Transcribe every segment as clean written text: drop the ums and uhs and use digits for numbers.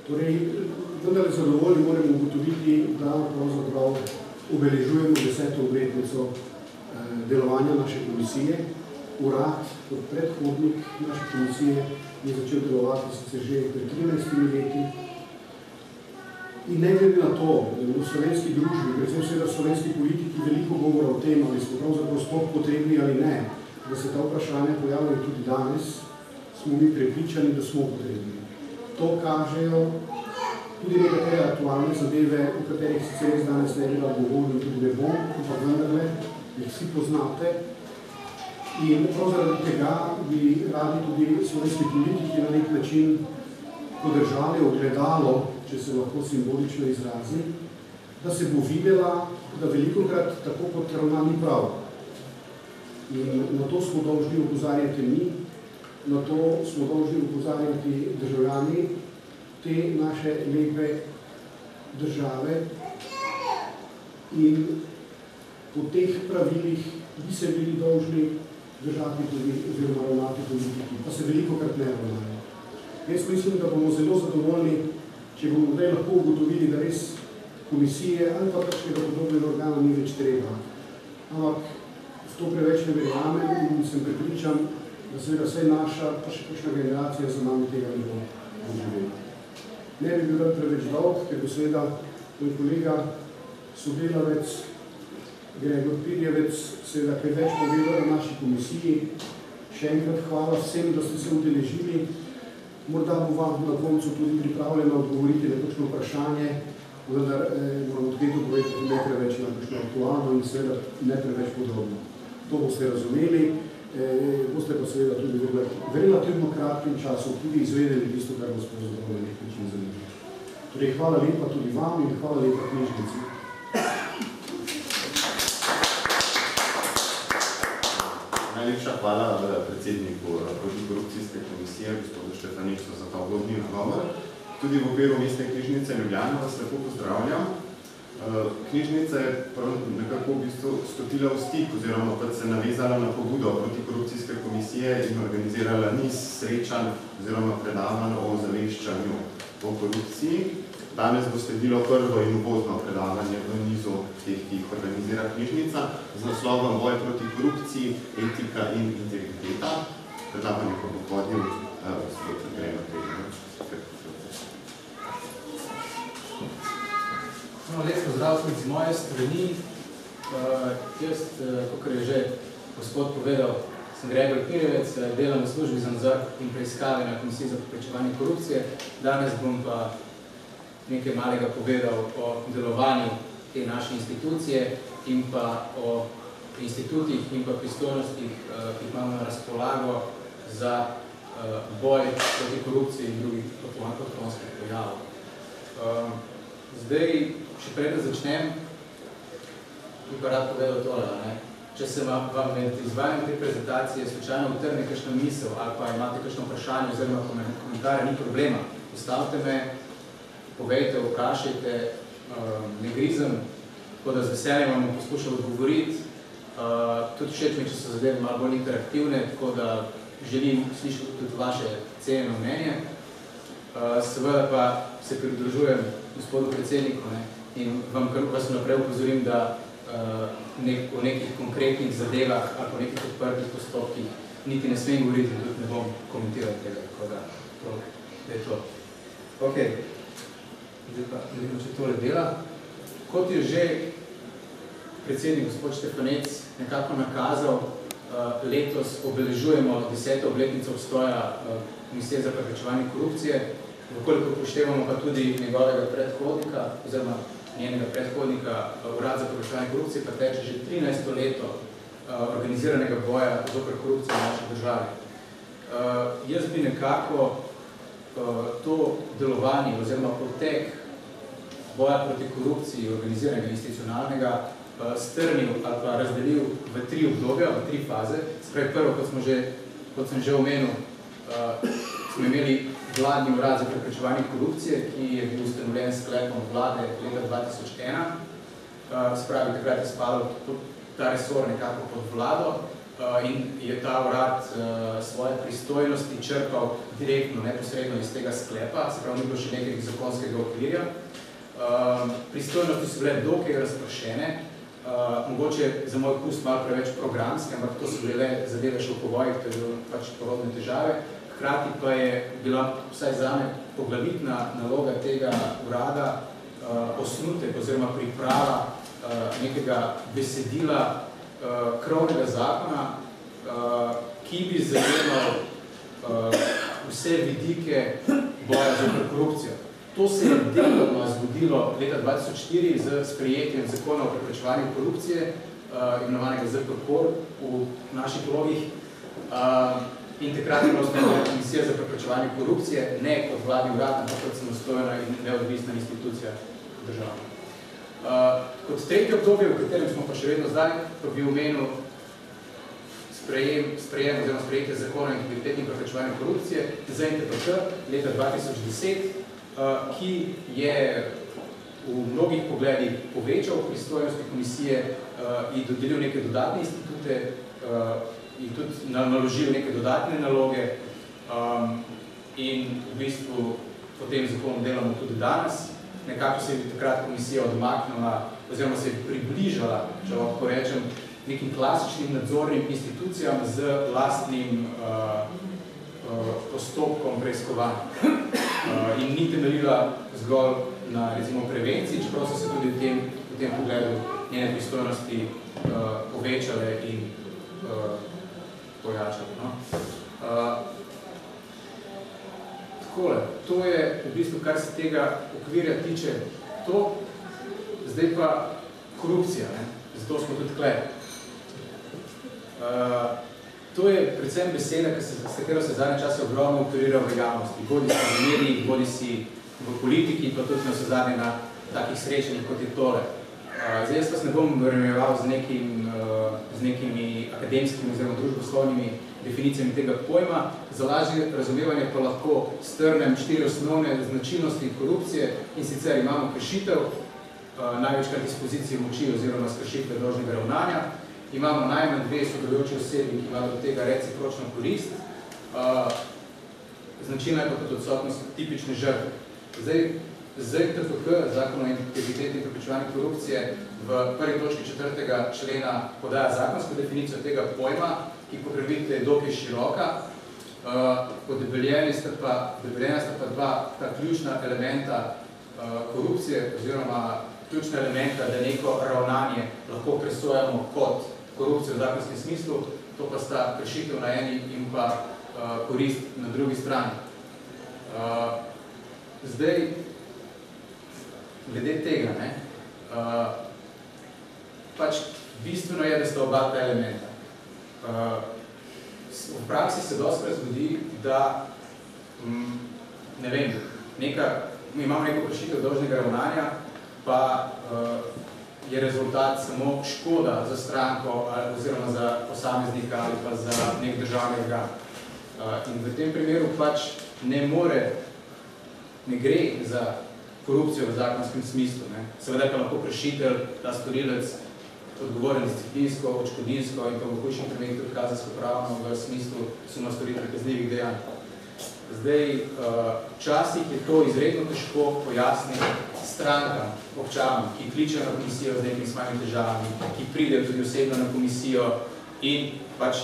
Torej, vendar zadovoljni moramo ugotoviti, da pravzaprav obeležujemo 10. obletnico delovanja naše komisije. Urad kot predhodnik naše komisije je začel delovati sicer že pred 13 leti. In ne glede na to, da je v slovenski družbi, predvsem seveda v slovenski politiki, veliko govora o tem, ali smo pravzaprav sploh potrebni ali ne, da se ta vprašanja pojavljajo tudi danes, smo mi prepričani, da smo potrebni. To kažejo tudi nekatere aktualne zadeve, o katerih sicer jaz danes ne bi govoril, tudi ne bom, ampak vendarle, jih vsi poznate. In prav zaradi tega bi radi tudi slovenski politiki na nek način podržali ogledalo, če se lahko simbolično izrazi, da se bo videla, da velikokrat tako kot ravna ni prav. In na to smo dolžni opozarjati mi, na to smo dolžni opozarjati državljani te naše lepe države in po teh pravilih bi se bili dolžni držati tudi oziroma ravnati politiki, pa se velikokrat ne ravnajo. Jaz mislim, da bomo zelo zadovoljni, če bomo zdaj lahko ugotovili, da res komisije ali pa kakšnega podobnega organa ni več treba. Ampak v to preveč ne verjamem in sem prepričan, da seveda vsaj naša, pa še kakšna generacija za nami tega ne bo doživela. Ne bi bil preveč dolg, ker bo seveda moj kolega sodelavec Gregor Pirjevec seveda kaj več povedal o naši komisiji. Še enkrat hvala vsem, da ste se udeležili. Morda bo vam na koncu tudi pripravljeno odgovoriti na kakšno vprašanje, vendar moram odkreto povedati ne preveč na kakšno aktualno in seveda ne preveč podrobno. To boste razumeli, boste pa seveda tudi v relativno kratkem času tudi izvedeli tisto, kar vas pravzaprav na nek način zanima. Torej, hvala lepa tudi vam in hvala lepa knjižnici. Najlepša hvala predsedniku protikorupcijske komisije, gospodu Štefaniču, za ta ugodni nagovor. Tudi v okviru Mestne knjižnice Ljubljana vas lepo pozdravljam. Knjižnica je nekako v bistvu stopila v stik oziroma pa se navezala na pobudo protikorupcijske komisije in organizirala niz srečanj oziroma predavanj o ozaveščanju o korupciji. Danes bo sledilo prvo in uvodno predavanje v nizu teh, ki jih organizira knjižnica z naslovom Boj proti korupciji, etika in integriteta. Predavanje pa bo vodil gospod Gregor Pirjevec. Lep pozdrav tudi z moje strani. Jaz, kakor je že gospod povedal, sem Gregor Pirjevec, delam v službi za nadzor in preiskave na Komisiji za preprečevanje korupcije. Danes bom pa nekaj malega povedal o delovanju te naše institucije in pa o institutih in pa pristojnostih, ki imamo na razpolago za boj proti korupciji in drugih ekonomskih pojavov. Zdaj, še prej, da začnem, bi pa rad povedal tole. Če se vam med izvajanjem te prezentacije slučajno utrne kakšna misel ali pa imate kakšno vprašanje oziroma komentarje, ni problema. Postavite me, povejte, vprašajte, ne grizem, tako da z veseljem vam poskušam odgovoriti. Tudi všeč mi, če so zadeve malo bolj interaktivne, tako da želim slišati tudi vaše cenjeno mnenje. Seveda pa se pridružujem gospodu predsedniku in vas naprej upozorim, da o nekih konkretnih zadevah ali po nekih odprtih postopkih niti ne smem govoriti in tudi ne bom komentiral tega, tako da je to. Ok. Zdaj pa vidimo, če tole dela. Kot je že predsednik gospod Štefanec nekako nakazal, letos obeležujemo 10. obletnico obstoja Komisije za preprečevanje korupcije, vkolikor upoštevamo pa tudi njegovega predhodnika oziroma njenega predhodnika Urad za preprečevanje korupcije, pa teče že 13. leto organiziranega boja zoper korupcijo v naši državi. Jaz bi nekako to delovanje oziroma potek boja proti korupciji organiziranega institucionalnega strnil ali pa razdelil v 3 obdobja, v 3 faze. Spravi prvo, kot sem že omenil, smo imeli vladni urad za preprečevanje korupcije, ki je bil ustanovljen s sklepom vlade leta 2001. Spravi, takrat je spadal ta resor nekako pod vlado in je ta urad svoje pristojnosti črpal direktno, neposredno iz tega sklepa, se pravi, ni bilo še nekaj zakonskega okvirja. Pristojnosti so bile dokaj razpršene, mogoče za moj okus malo preveč programske, ampak to so bile zadeve še v povojih, to je bilo pač porodne težave. Hkrati pa je bila vsaj zame poglavitna naloga tega urada osnutek oziroma priprava nekega besedila krovnega zakona, ki bi zajemal vse vidike boja zoper korupcijo. To se je deloma zgodilo leta 2004 z sprejetjem zakona o preprečevanju korupcije, imenovanega ZPKOR v naših vlogih. In takrat je bila ustanovljena Komisija za preprečevanje korupcije, ne kot vladni urad, ampak kot samostojna in neodvisna institucija države. Kot tretje obdobje, v katerem smo pa še vedno zdaj, pa bi omenil sprejem oziroma sprejetje zakona o integriteti in preprečevanju korupcije za NTPK leta 2010, ki je v mnogih pogledih povečal pristojnosti komisije in dodelil neke dodatne institute in tudi naložil neke dodatne naloge in v bistvu po tem zakonu delamo tudi danes. Nekako se je takrat komisija odmaknila oziroma se je približala, če lahko rečem, nekim klasičnim nadzornim institucijam z lastnim postopkom preiskovanja. In ni temeljila zgolj na, recimo, prevenciji, čeprav so se tudi v tem pogledu njene pristojnosti povečale in pojačale. Takole, to je v bistvu, kar se tega okvirja tiče to, zdaj pa korupcija, zato smo tudi tukaj. To je predvsem beseda, s katero se zadnje čase ogromno operira v javnosti, bodi si v medijih, bodi si v politiki, pa tudi na vse zadnje na takih srečanjih, kot je tole. Zdaj jaz vas ne bom vremenjeval z nekimi akademskimi oziroma družboslovnimi definicijami tega pojma. Za lažje razumevanje pa lahko strnem 4 osnovne značilnosti korupcije in sicer imamo kršitev, največkrat iz pozicije moči oziroma kršitve dolžnega ravnanja. Imamo najmanj 2 sodelujoči osebi, ki imajo do tega recipročno korist. Značilna je pa tudi odsotnost tipične žrtve. Zdaj, ZTPK, Zakon o integriteti in preprečevanju korupcije, v prvi točki 4. člena podaja zakonsko definicijo tega pojma, ki pogrebite je dokaj široka. Podebeljena sta pa 2 ta ključna elementa korupcije oziroma ključna elementa, da neko ravnanje lahko presojamo kot korupcijo v zakonskem smislu, to pa sta kršitev na eni in pa korist na drugi strani. Zdaj, glede tega, pač bistveno je, da sta oba ta elementa. V praksi se dostkrat zgodi, da, ne vem, imamo neko kršitev dolžnega ravnanja, pa je rezultat samo škoda za stranko oziroma za posameznika ali pa za nek državni organ. In v tem primeru pač ne gre za korupcijo v zakonskem smislu. Seveda pa lahko kršitelj, ta storilec, odgovoren disciplinsko, odškodinsko in pa v hujšem primeru tudi kazenskopravno v smislu suma storitve kaznivih dejanj. Zdaj, včasih je to izredno težko pojasniti strankam, občanom, ki kličejo na komisijo z nekimi svojimi težavami, ki pridejo tudi osebno na komisijo in pač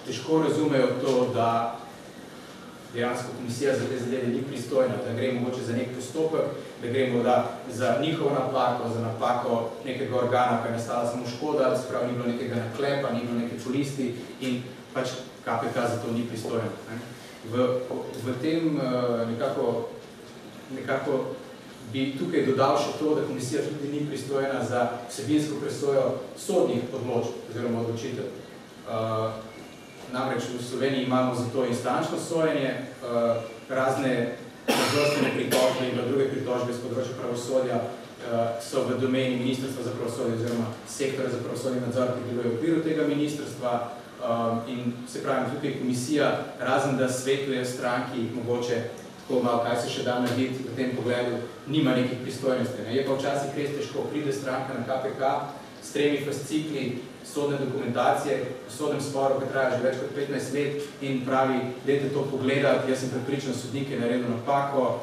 težko razumejo to, da dejansko komisija za te zadeve ni pristojna, da gre mogoče za nek postopek, da gre morda za njihovo napako, za napako nekega organa, pa je nastala samo škoda, da se pravi ni bilo nekega naklepa, ni bilo neke čulisti in pač KPK za to ni pristojna. V tem nekako bi tukaj dodal še to, da komisija tudi ni pristojna za vsebinsko presojo sodnih odločb oziroma odločitev. Namreč v Sloveniji imamo za to instančno sojenje, razne nadzorstvene pritožbe in druge pritožbe z področja pravosodja so v domeni Ministrstva za pravosodje oziroma sektora za pravosodje nadzor, ki deluje v okviru tega ministrstva. In se pravi, tukaj komisija, razen da svetuje stranki, mogoče tako malo, kaj se še da narediti v tem pogledu, nima nekih pristojnosti. Je pa včasih res težko, pride stranka na KPK s 3 fascikli sodne dokumentacije, v sodnem sporu, ki traja že več kot 15 let in pravi, dajte to pogledati, jaz sem prepričan, sodnik je naredil napako,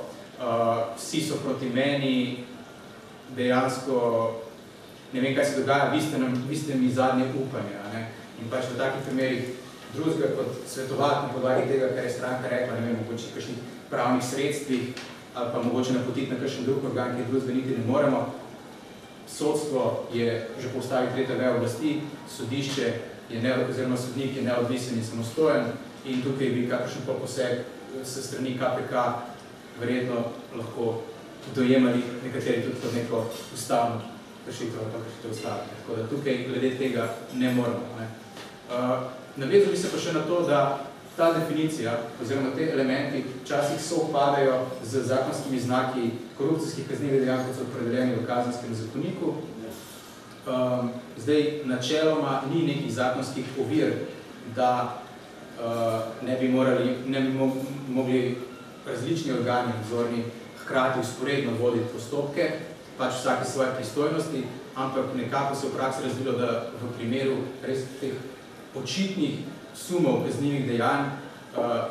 vsi so proti meni, dejansko ne vem, kaj se dogaja, vi ste mi zadnje upanje. Ne? In pač v takih primerih drugega kot svetovati na podlagi tega, kar je stranka rekla, ne vem, mogoče kakšnih pravnih sredstvih ali pa mogoče napotiti na kakšen drug organ, ki drugega niti ne moremo. Sodstvo je že po ustavi tretja veja oblasti, sodišče je oziroma sodnik je neodvisen in samostojen in tukaj bi kakršen poseg se strani KPK verjetno lahko dojemali nekateri tudi kot neko ustavno kršitev ali pa kršitev ustave. Tako da tukaj glede tega ne moramo. Ne. Navezali se pa še na to, da ta definicija oziroma te elementi včasih sovpadajo z zakonskimi znaki korupcijskih kaznivih dejanj, kot so opredeljeni v Kazenskem zakoniku. Zdaj, načeloma ni nekih zakonskih ovir, da ne bi mogli različni organi nadzorni hkrati usporedno voditi postopke, pač vsake svoje pristojnosti, ampak nekako se v praksi razvilo, da v primeru res teh očitnih sumov kaznivih dejanj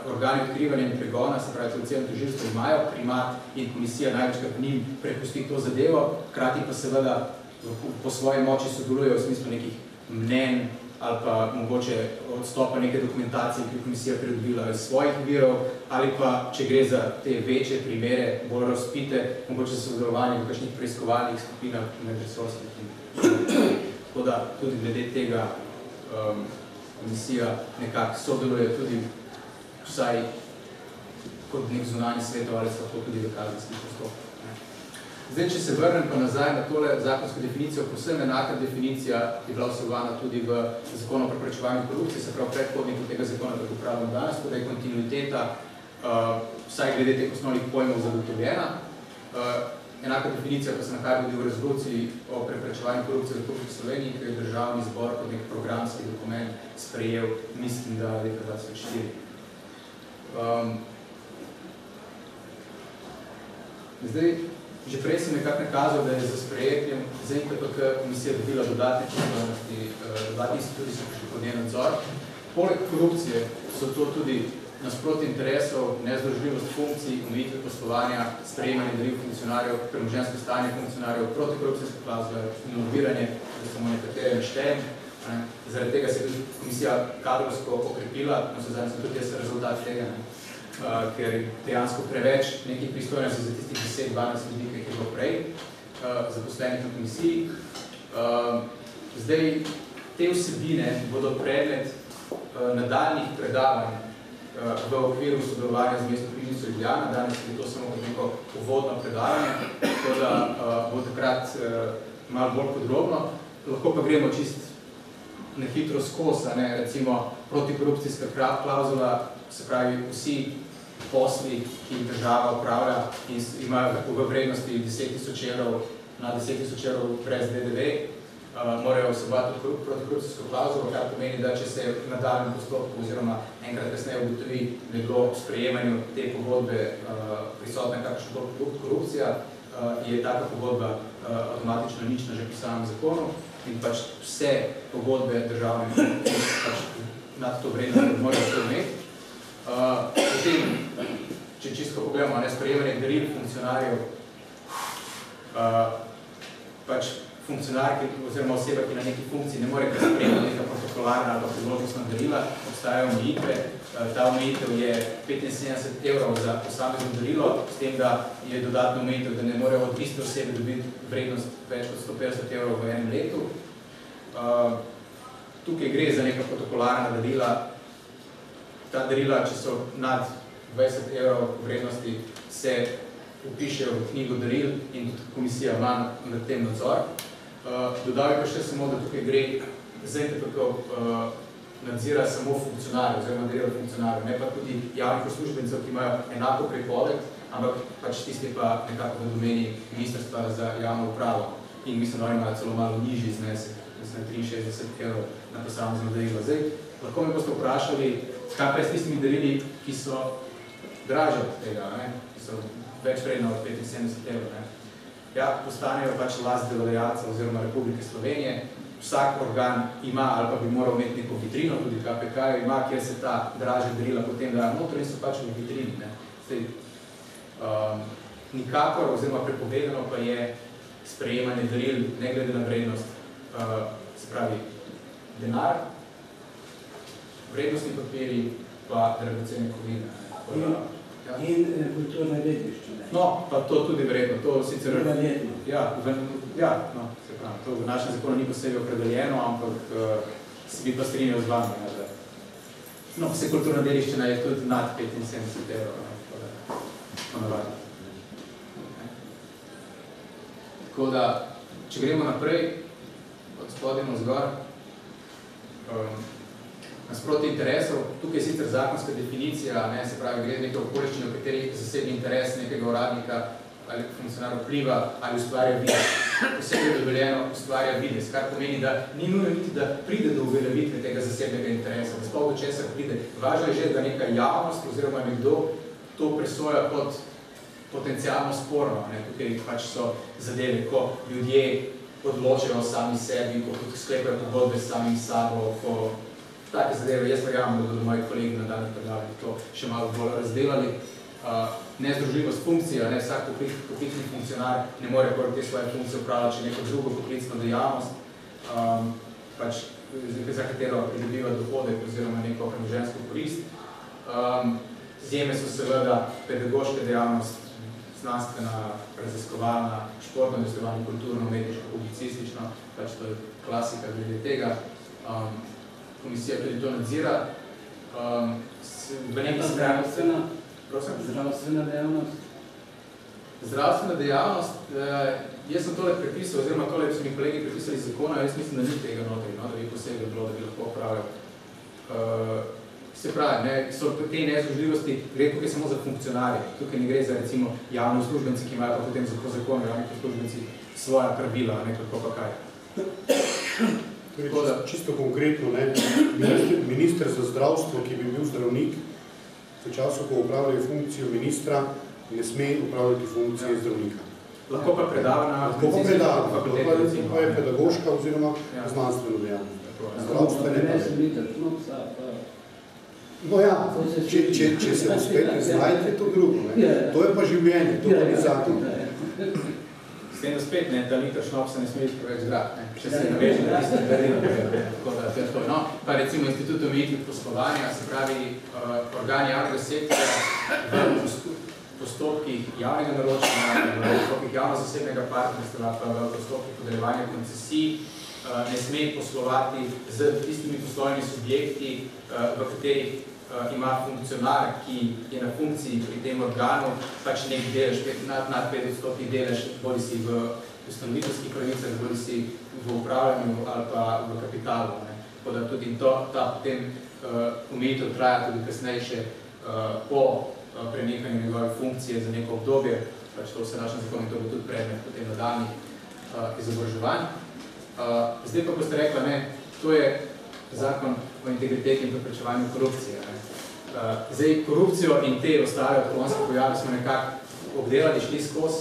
organi odkrivanja in pregona, se pravi, celoceno tožilstvo imajo primat in komisija največkrat njim prepusti to zadevo, hkrati pa seveda po svoji moči sodelujejo v smislu nekih mnenj ali pa mogoče odstopa neke dokumentacije, ki je komisija pridobila iz svojih virov, ali pa, če gre za te večje primere, bolj razpite, mogoče sodelovanje v kakšnih preiskovalnih skupinah medresorskih. Tako da tudi glede tega komisija nekako sodeluje tudi vsaj kot nek zunanji svetovalec, lahko tudi v kazenskih postopkih. Zdaj, če se vrnem pa nazaj na tole zakonsko definicijo, povsem enaka definicija je bila vsebovana tudi v zakonu o preprečevanju korupcije, se pravi predhodniku tega zakona, tako pravim danes, da je kontinuiteta vsaj glede teh osnovnih pojmov zagotovljena. Enaka definicija pa se nahaja tudi v rezoluciji o preprečevanju korupcije v Republiki Sloveniji, ki je Državni zbor kot nek programski dokument sprejel, mislim, da leta 2004. Zdaj, že prej sem nekako nakazal, da je za sprejetjem ZNPK komisija dobila dodatne pristojnosti, dodatni instituti so prišli pod njen nadzor. Poleg korupcije so to tudi nasprotje interesov, nezdružljivost funkcij, omejitve poslovanja, sprejemanje daril funkcionarjev, premoženjsko stanje funkcionarjev, protikorupcijske klauzule in lobiranje, da samo nekatere naštejem. Zaradi tega se je tudi komisija kadrovsko okrepila, no se zadnji sem tudi jaz rezultat tega, ker je dejansko preveč nekih pristojnosti za tistih 10-12 ljudi, ki je bilo prej zaposlenih na komisiji. Zdaj, te vsebine bodo predmet nadaljnjih predavanj v okviru sodelovanja z mestno knjižnico Ljubljana. Danes je to samo neko uvodno predavanje, tako da bo takrat malo bolj podrobno. Lahko pa gremo čist na hitro skozi, recimo protikorupcijska klauzula, se pravi vsi posli, ki jih država upravlja in imajo v vrednosti 10.000 evrov na 10.000 evrov brez DDV, morajo vsebovati protikorupcijsko klauzulo, kar pomeni, da če se v nadaljnjem postopku oziroma enkrat kasneje ugotovi, da je bilo v sprejemanju te pogodbe prisotna kakšna korupcija, je taka pogodba avtomatično nična že po samem zakonu in pač vse pogodbe državne pač nad to vrednost morajo se imeti. Potem, če čisto pogledamo, sprejemanje daril funkcionarjev, pač funkcionar oziroma oseba, ki na neki funkciji ne more sprejemati neka protokolarna ali pa priložnostna darila, obstajajo omejitve. Ta omejitev je 75 evrov za posamezno darilo, s tem, da je dodatna omejitev, da ne morejo od iste osebe dobiti vrednost več kot 150 evrov v enem letu. Tukaj gre za neka protokolarna darila. Ta darila, če so nad 20 evrov vrednosti, se upišejo v knjigo daril in komisija ima nad tem nadzor. Dodal je pa še samo, da tukaj gre ZNPK nadzira samo funkcionarjev, oziroma darilo funkcionarjev, ne pa tudi javnih uslužbencev, ki imajo enako prepoved, ampak pač tisti pa nekako v domeni Ministrstva za javno upravo. In mislim, da oni imajo celo malo nižji znesek, mislim, 63 evrov na posamezno darilo. Zdaj, lahko me boste vprašali, kaj pa je s tistimi darili, ki so dražje od tega, ki so več vredno od 75 evrov. Ja, postanejo pač last delodajalca oziroma Republike Slovenije vsak organ ima ali pa bi moral imeti neko vitrino, tudi KPK ima, kjer se ta dražja darila potem dajo noter in so pač v vitrini. Nikakor, oziroma prepovedano pa je sprejemanje daril, ne glede na vrednost, se pravi denar, vrednostni papiri pa dragocene kovine. In kulturna dediščina. No, pa to tudi vredno, to sicer... Ja, no, se pravi, to v našem zakonu ni posebej opredeljeno, ampak se bi pa strinjal z vami, da no, vse kulturna dediščina je tudi nad 75 €, ponavadi. Tako da, če gremo naprej, od spodaj navzgor, nasproti interesov, tukaj je sicer zakonska definicija, se pravi, gre nekaj okoliščine, v katerih zasebni interes nekega uradnika ali funkcionarja vpliva ali ustvarja videz. Posebej dovoljeno ustvarja videz, kar pomeni, da ni nujno niti, da pride do uveljavitve tega zasebnega interesa, da sploh do česar pride. Važno je že, da neka javnost oziroma nekdo to presoja kot potencialno sporno. Tukaj pač so zadeve, ko ljudje odločajo sami sebi, ko sklepajo pogodbe s samim sabo, ko take zadeve, jaz verjamem, da bodo moji kolegi na danih predavanjih to še malo bolj razdelali. Nezdružljivost funkcija, vsak poklicni funkcionar ne more te svoje funkcije upravljati, če neko drugo poklicno dejavnost, za katero pridobiva dohodek oziroma neko premoženjsko korist. Izjeme so seveda pedagoška dejavnost, znanstvena, raziskovalna, športno udejstvovanje, kulturno, umetniško, publicistično, to je klasika glede tega. Komisija tudi to nadzira. Zdravstvena dejavnost? Zdravstvena dejavnost, jaz sem tole prepisal, oziroma tole so mi kolegi prepisali iz zakona, jaz mislim, da ni tega notri, da bi posebej bilo, da bi lahko opravljal. Se pravi, so te nezdružljivosti, gre tukaj samo za funkcionarje, tukaj ne gre za recimo javni uslužbenci, ki imajo pa potem po zakonu javni uslužbenci svoja pravila, kako pa kaj. Čisto konkretno, minister za zdravstvo, ki bi bil zdravnik, v času, ko upravljajo funkcijo ministra, ne sme upravljati funkcije zdravnika. Lahko pa predava na fakulteti. Pa je pedagoška oziroma znanstveno dejavnost. Zdravstvene pa. No ja, če se uspete znajte, to drugo. To je pa življenje, to je zakon. S tem, da spet, da liter šnopsa ne sme biti preveč zgrad, če se naveže na tiste darila. No, pa recimo institut omejitve poslovanja, se pravi organi javnega sektorja v postopkih javnega naročanja, v postopkih javno-zasebnega partnerstva, pa v postopkih podeljevanja koncesij, ne sme poslovati z tistimi poslovnimi subjekti, v katerih ima funkcionar, ki je na funkciji pri tem organu, pač nek delež, nad 5% delež, bodi si v ustanoviteljskih pravicah, bodi si v upravljanju ali pa v kapitalu. Tako da tudi ta potem omejitev traja tudi kasnejše po prenehanju njegove funkcije za neko obdobje, pač to vse našem zakonu, to bo tudi predmet potem nadaljnjih izobraževanj. Zdaj pa, ko ste rekla, to je zakon o integriteti in preprečevanju korupcije. Zdaj, korupcijo in te ostale odklonske pojave smo nekako obdelali, šli skozi,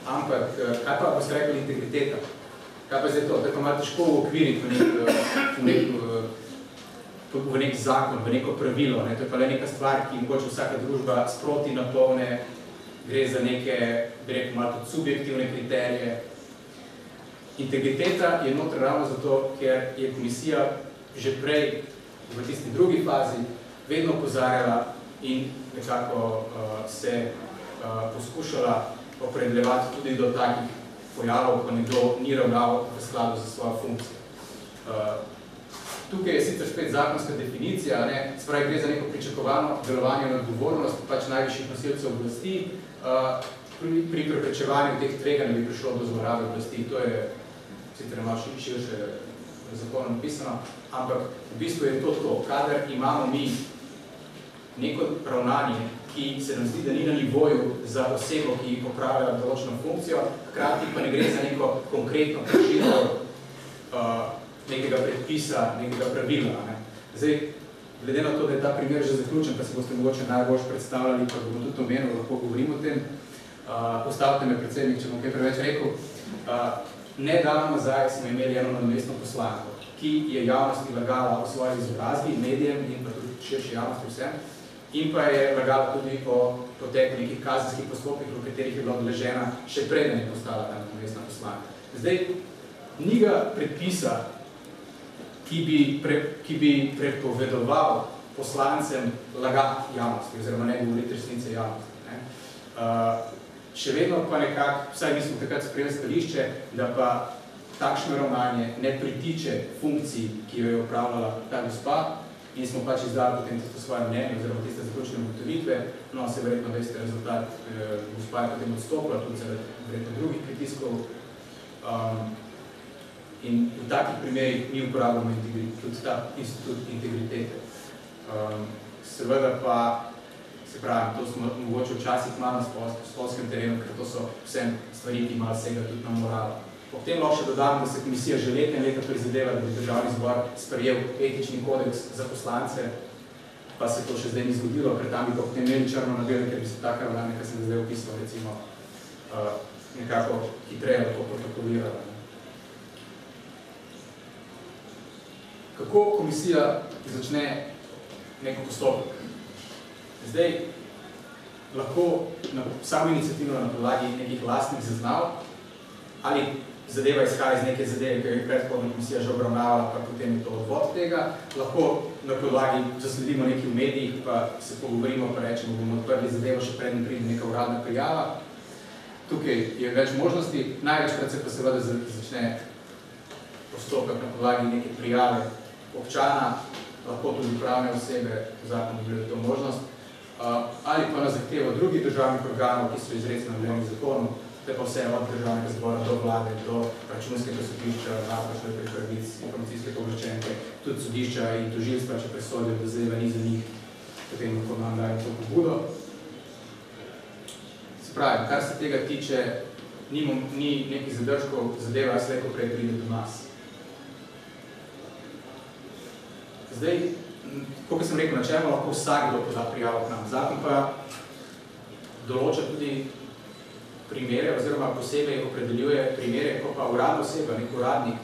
ampak kaj pa boste rekli integriteta? Kaj pa zdaj to? Da pa malo težko uokviriti v nek zakon, v neko pravilo. To je pa le neka stvar, ki mogoče vsaka družba sproti napolne, gre za neke, bi rekel, malo tudi subjektivne kriterije. Integriteta je noter ravno zato, ker je komisija že prej v tisti drugi fazi vedno opozarjala in nekako se poskušala opredeljevati tudi do takih pojavov, ko nekdo ni ravnal v skladu za svojo funkcijo. Tukaj je sicer spet zakonska definicija, se pravi, gre za neko pričakovano delovanje in odgovornost pač najvišjih nosilcev oblasti. Pri preprečevanju teh tveganj bi prišlo do zlorabe oblasti. To je sicer malo širše zakonom napisano, ampak v bistvu je to, kadar imamo mi neko ravnanje, ki se nam zdi, da ni na nivoju za osebo, ki opravlja določeno funkcijo, hkrati pa ne gre za neko konkretno kršitev nekega predpisa, nekega pravila. Zdaj, glede na to, da je ta primer že zaključen, pa se boste mogoče najbolj predstavljali, pa bomo tudi omenili, lahko govorim o tem. Postavite me, predsednik, če bom kaj preveč rekel. Nedavno nazaj smo imeli eno nadomestno poslanko, ki je javnosti lagala o svoji izobrazbi, medijem in pa tudi širši javnosti vsem, in pa je lagala tudi o poteku nekih kazenskih postopkih, v katerih je bila odležena še preden je postala ta nadomestna poslanka. Zdaj, ni ga predpisa, ki bi prepovedoval poslancem lagati javnosti, oziroma ne govoriti resnice javnosti. Še vedno pa nekako, vsaj mi smo takrat sprejeli stališče, da pa takšno ravnanje ne pritiče funkciji, ki jo je opravljala ta gospa, in smo pač izdali potem tisto svoje mnenje, oziroma tiste zaključene ugotovitve. No, se verjetno veste rezultat, gospa je potem odstopila, tudi zaradi verjetno drugih pritiskov. In v takih primerih mi uporabljamo tudi ta institut integritete. Seveda pa, se pravi, to smo mogoče včasih malo na spolskem terenu, ker to so vse stvari, ki malo sega tudi na moralo. Ob tem lahko še dodam, da se komisija že leta in leta prizadeva, da bi Državni zbor sprejel etični kodeks za poslance, pa se to še zdaj ni zgodilo, ker tam bi pa potem imeli črno na belo, ker bi se taka ravnanja, ki sem ga zdaj opisal, recimo, nekako hitreje lahko protokolirala. Kako komisija začne neko postopek? Zdaj, lahko samoiniciativno na podlagi nekih lastnih zaznav, ali zadeva izhaja iz neke zadeve, ki je predhodna komisija že obravnavala, pa potem je to odvod tega. Lahko na podlagi zasledimo nekaj v medijih, pa se pogovorimo, pa rečemo, bomo odprli zadevo, še preden pride neka uradna prijava. Tukaj je več možnosti. Največkrat se pa seveda začne postopek na podlagi neke prijave občana, lahko tudi pravne osebe, zakon dovoljuje to možnost, ali pa na zahtevo drugih državnih organov, ki so izrecno navedeni v zakonu, to je pa vse od državnega zbora do vlade, do računskega sodišča, človekovih pravic, informacijske pooblaščenke, tudi sodišča in tožilstva, če presodijo, da zadeva ni za njih, potem lahko nam dajo to pobudo. Se pravi, kar se tega tiče, ni nekih zadržkov, zadeva slejko prej pride do nas. Zdaj, kot sem rekel, načelno lahko vsakdo poda prijavo k nam. Zakon pa določa tudi primere, oziroma posebej opredeljuje primere, ko pa uradna oseba, nek uradnik,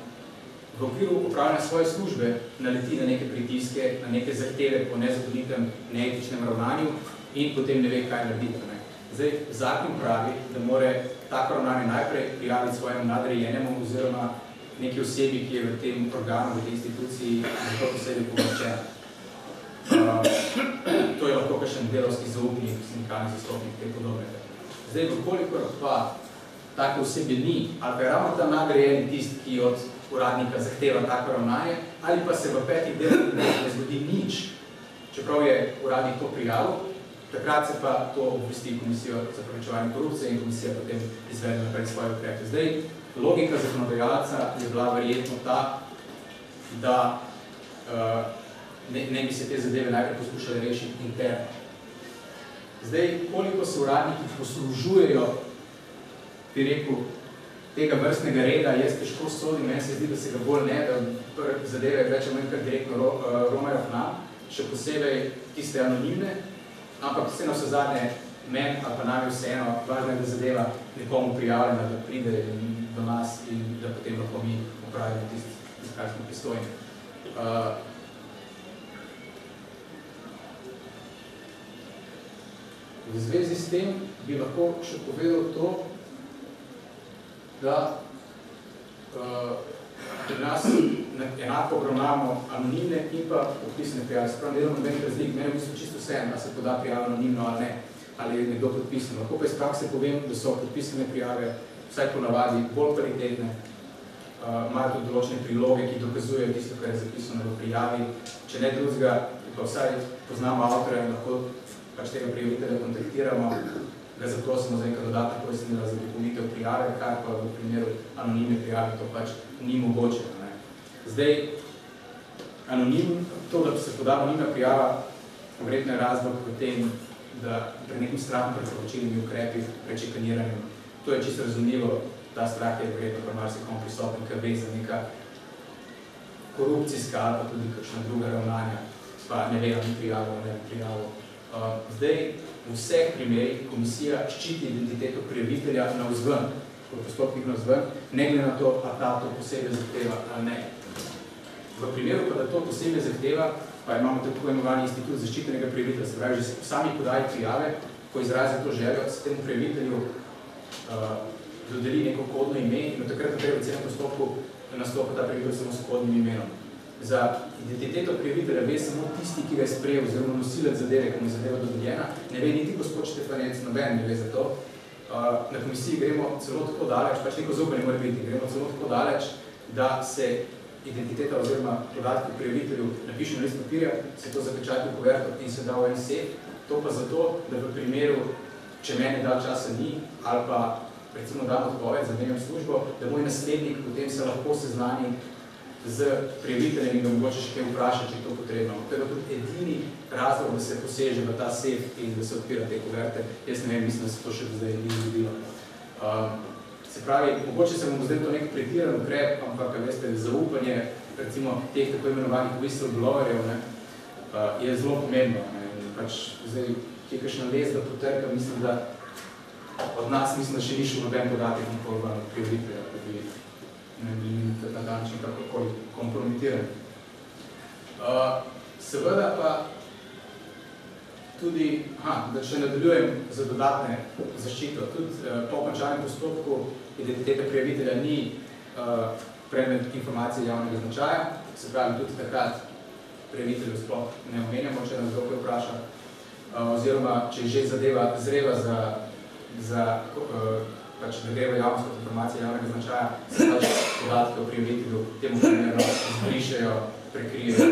v okviru upravljanja svoje službe naleti na neke pritiske, na neke zahteve po nezakonitem, neetičnem ravnanju in potem ne ve, kaj narediti. Zdaj, zakon pravi, da mora tako ravnanje najprej prijaviti svojemu nadrejenemu oziroma neki osebi, ki je v tem organu, v tej instituciji, zato posebej pooblaščena. To je lahko kakšen delavski zaupnik, sindikalni zastopnik, kaj podobnega. Zdaj, kolikor pa take osebe ni, ali pa je ravno ta nadrejeni tist, ki od uradnika zahteva tako ravnanje, ali pa se v 5 delovnih dneh ne zgodi nič, čeprav je uradnik to prijavil, takrat se pa to obvesti Komisijo za preprečevanje korupcije in komisija potem izvede naprej svoje ukrepe. Zdaj, logika zakonodajalca je bila verjetno ta, da ne bi se te zadeve najprej poskušali rešiti interno. Zdaj, koliko se uradniki poslužujejo, bi rekel, tega vrstnega reda, jaz težko sodim, meni se zdi, da se ga bolj ne, da zadeve več ali manj kar direktno romajo k nam, še posebej tiste anonimne, ampak vse na vse zadnje meni ali pa nami vseeno, važno je, da zadeva nekomu prijavljena, da pride do nas in da potem lahko mi opravimo tisti, kar smo pristojni. V zvezi s tem bi lahko še povedal to, da pri nas enako obravnavamo anonimne in pa podpisane prijave. Spravo, delamo nobenih razlik, mene v bistvu čisto vseeno, da se poda prijava anonimno ali ne, ali je nekdo podpisan. Lahko pa iz prakse povem, da so podpisane prijave vsaj po navadi bolj kvalitetne, imajo tudi določene priloge, ki dokazujejo tisto, kar je zapisano v prijavi. Če ne drugega, pa vsaj poznamo avtorja, lahko pač tega prijavitelja kontaktiramo, ga zaprosimo za neka dodatna pojasnila za dopolnitev prijave, kar pa v primeru anonimne prijave to pač ni mogoče. Zdaj, to, da se poda anonimna prijava, verjetno je razlog v tem, da pred nekim strahom pred poročilnimi ukrepi, pred šikaniranjem, to je čisto razumljivo, ta strah je verjetno pa marsikom pristopen, ker ve za neka korupcijska ali pa tudi kakšna druga ravnanja, pa ne ve, ali ni prijavo. Zdaj, v vseh primerih komisija ščiti identiteto prijavitelja navzven. v postopkih navzven, ne glede na to, a ta to posebej zahteva ali ne. V primeru, pa da to posebej zahteva, pa imamo tako imenovani institut zaščitenega prijavitelja, se pravi, že sami podaji prijave, ko izrazi to željo, se temu prijavitelju dodeli neko kodno ime in od takrat naprej v celem postopku nastopa ta prijavitelj samo s kodnim imenom. Za identiteto prijavitelja ve samo tisti, ki ga je sprejel, oziroma nosilec zadeve, ki mu je zadeva dodeljena, ne ve niti gospod Štefanec, noben ne ve za to. Na komisiji gremo celo tako daleč, pač neko zaupanje mora biti, gremo celo tako daleč, da se identiteta oziroma podatki prijavitelju napiše na list papirja, se to zapečati v kuverto in se da v en sef. To pa zato, da v primeru, če mene dal časa ni, ali pa recimo dam odpoved, zamenjam službo, da moj naslednik potem se lahko seznani z prijaviteljem in ga mogoče še kaj vpraša, če je to potrebno. To je tudi edini razlog, da se poseže v ta sef in da se odpira te kuverte. Jaz ne vem, mislim, da se to še do zdaj ni zgodilo. Se pravi, mogoče se bomo zdaj to nek pretiran ukrep, ampak veste, zaupanje recimo teh tako imenovanih whistleblowerjev je zelo pomembno. Pač zdaj, ki je kakšna les, da potrka, mislim, da od nas mislim, da še ni šel noben podatek nikoli prijavitelja, da bi na ta način kakorkoli kompromitiran. Seveda pa tudi, da če nadaljujem za dodatne zaščito, tudi po končanem postopku identitete prijavitelja ni predmet informacije javnega značaja, se pravi tudi takrat prijavitelju sploh ne omenjamo, če nas kdo vpraša, oziroma če je že zadeva zrela pač da gre v javnost kot informacije javnega značaja, se pač podatke o prijavitelju temu primerno izbrišejo, prekrijejo.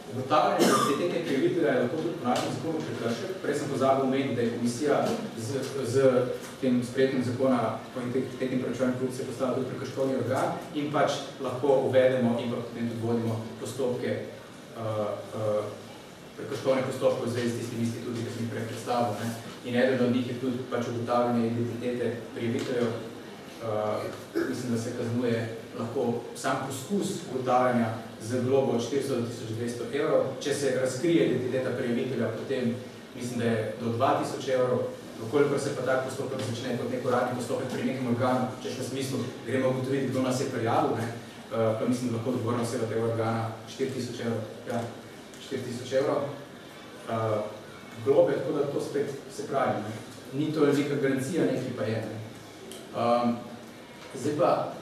Ugotavljanje identitete prijavitelja je lahko tudi po našem zakonu prekršek. Prej sem pozabil omeniti, da je komisija z tem sprejetjem zakona po integritetnim preučevanjem korupcije postala tudi prekrškovni organ in pač lahko uvedemo in pa potem tudi vodimo postopke, prekrškovne postopke v zvezi s tistimi instituti, ki sem jih prej predstavil. In eden od njih je tudi pač ugotavljanje identitete prijaviteljev. Mislim, da se kaznuje lahko sam poskus ugotavljanja z globo od 400 do 1200 evrov. Če se razkrije identiteta prijavitelja, potem mislim, da je do 2000 evrov. Vkolikor se pa tak postopek začne kot nek uradni postopek pri nekem organu, če v smislu gremo ugotoviti, kdo nas je prijavil, pa mislim, da lahko odgovorna oseba tega organa 4000 evrov. Ja, 4000 evrov. Globe, tako da to spet se pravi. Ni to neka garancija, nekaj pa je. Zdaj pa,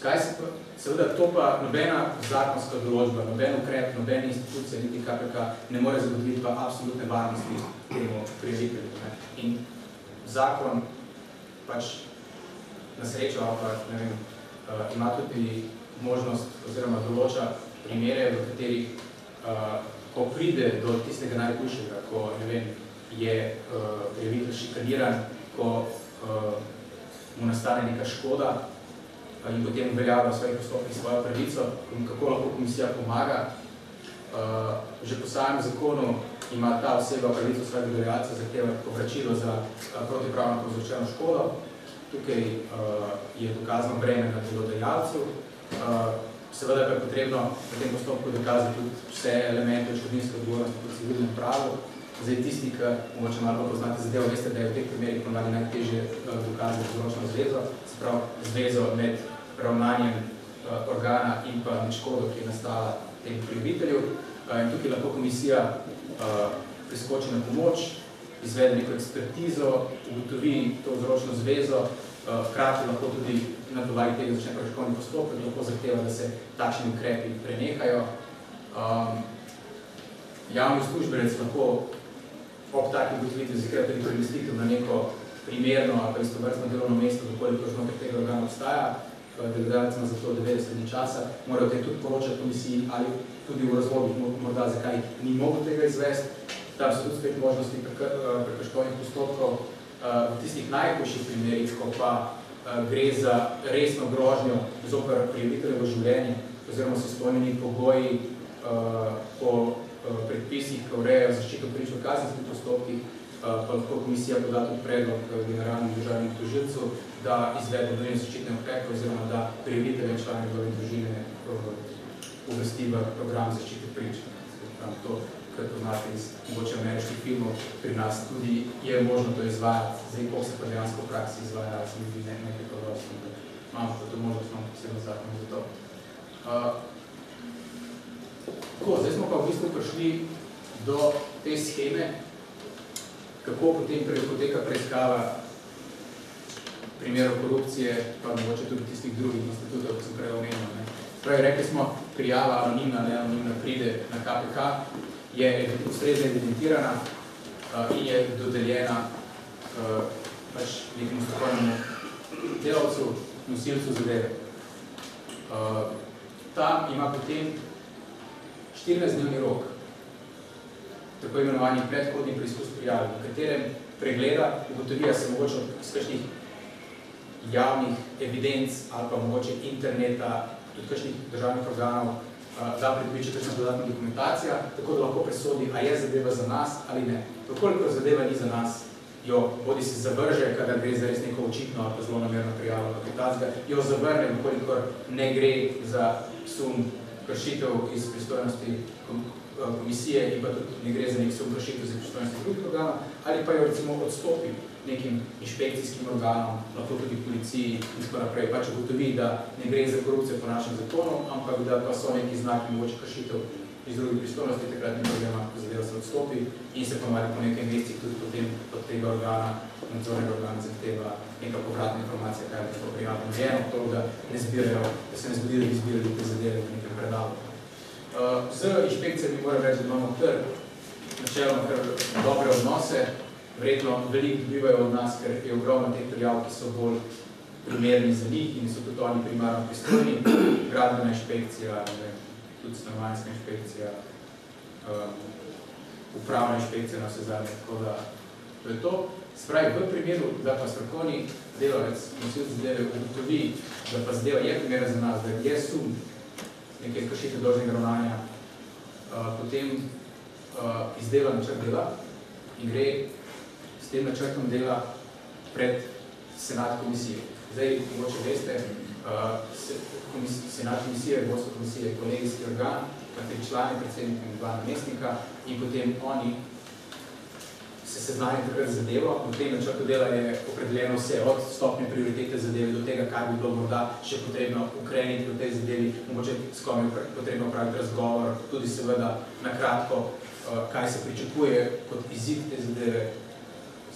kaj se pa, seveda to pa nobena zakonska določba, noben ukrep, nobene institucije, niti KPK ne more zagotoviti pa absolutne varnosti temu prijavitelju. In zakon pač na srečo, ali pa, ne vem, ima tudi možnost oziroma določa primere, v katerih, ko pride do tistega najhujšega, ko, ne vem, je prijavitelj šikaniran, ko mu nastane neka škoda in potem uveljavlja v svojih postopkih svojo pravico in kako lahko komisija pomaga. Že po samem zakonu ima ta oseba pravico svojega delodajalca zahtevati povračilo za protipravno povzročeno škodo. Tukaj je dokazano breme na delodajalcu. Seveda pa je potrebno v tem postopku dokazati tudi vse elemente odškodninske odgovornosti po civilnem pravu. Zdaj tisti, ki mogoče malo poznate zadevo, veste, da je v teh primerih ponavadi najtežje dokazati vzročno zvezo, se pravi zvezo med ravnanjem organa in pa med škodo, ki je nastala temu prijavitelju. In tukaj lahko komisija priskoči na pomoč, izvede neko ekspertizo, ugotovi to vzročno zvezo, hkrati lahko tudi na podlagi tega začne prekrškovni postopek, lahko zahteva, da se takšni ukrepi prenehajo. Javni uslužbenec lahko ob taki ugotovitvi zahteva tudi premestitev na neko primerno ali pa istovrstno delovno mesto, dokolikor znotraj tega organa obstaja. Delodajalec ima za to 90 dni časa, mora o tem tudi poročati komisiji ali tudi v razlogih, morda zakaj ni mogel tega izvesti. Tam so tudi spet možnosti prekrškovnih postopkov. V tistih najhujših primerih, ko pa gre za resno grožnjo zoper prijaviteljevo življenje oziroma so izpolnjeni pogoji po predpisih, ki urejajo zaščito prič v kazenskih postopkih, pa lahko komisija poda tudi predlog generalnemu državnemu tožilcu, da izvede nujne zaščitne ukrepe oziroma da prijavitelje in člane njegove družine uvrsti v program zaščite prič. To kar poznate iz mogoče ameriških filmov, pri nas tudi je možno to izvajati. Zdaj, koliko se pa dejansko v praksi izvaja, se mi zdi nekaj področja. Imamo pa to možnost, imamo posebno zakon za to. Zdaj smo pa v bistvu prišli do te sheme, kako potem poteka preiskava primerov korupcije, pa mogoče tudi tistih drugih institutov, kot sem prej omenil. Pravi, rekli smo, prijava anonimna, neanonimna pride na KPK, je ustrezno evidentirana in je dodeljena pač nekemu strokovnemu delavcu, nosilcu zadeve. Tam ima potem 14-dnevni rok, tako imenovani predhodni preizkus prijave, v katerem pregleda, ugotovija se mogoče iz kakšnih javnih evidenc ali pa mogoče interneta, tudi kakšnih državnih organov, da pridobiče kakšna dodatna dokumentacija, tako da lahko presodi, a je zadeva za nas ali ne. Koliko zadeva ni za nas, jo bodi se zavrže, kadar gre za res neko očitno ali pa zelo namerno prijavo kapitazga, jo zavrne, kolikor ne gre za sum kršitev iz pristojnosti komisije in pa tudi ne gre za nek sum kršitev iz pristojnosti drugih organov, ali pa jo recimo odstopi nekim inšpekcijskim organom, lahko tudi policiji in tako naprej, pač ugotovi, da ne gre za korupcijo po našem zakonu, ampak da pa so neki znaki mogoče kršitev iz drugih pristojnosti, takrat ni problema, ko zadeva se odstopi in se pa malo po nekaj mesecih tudi potem od tega organa, nadzornega organa zahteva neka povratna informacija, kaj je to prijavljeno. Eno to, da ne zbirajo, da se ne zgodi, da bi zbirali te zadeve v nekem predalu. Z inšpekcijami moram reči, da imamo kar načelno kar dobre odnose, verjetno veliko dobivajo od nas, ker je ogromno teh prijav, ki so bolj primerni za njih in so tudi oni primarno pristojni, gradbena inšpekcija, tudi stanovanjska inšpekcija, upravna inšpekcija na vse zadnje, tako da to je to. Spravi, v primeru, da pa strokovni delavec nosilec zadeve ugotovi, da pa zadeva je primerna za nas, da je sum nekaj kršitev dolžnega ravnanja, potem izdela načrt dela in gre s tem načrtom dela pred senat komisije. Zdaj, mogoče veste, senat komisije, vodstvo komisije, kolegijski organ, pa 3 člani, predsednik in 2 namestnika in potem oni se seznanijo takrat zadevo. V tem načrtu dela je opredeljeno vse od stopnje prioritete zadeve do tega, kaj bi bilo morda še potrebno ukreniti v tej zadevi, mogoče s kom je potrebno praviti razgovor, tudi seveda na kratko, kaj se pričakuje kot izid te zadeve.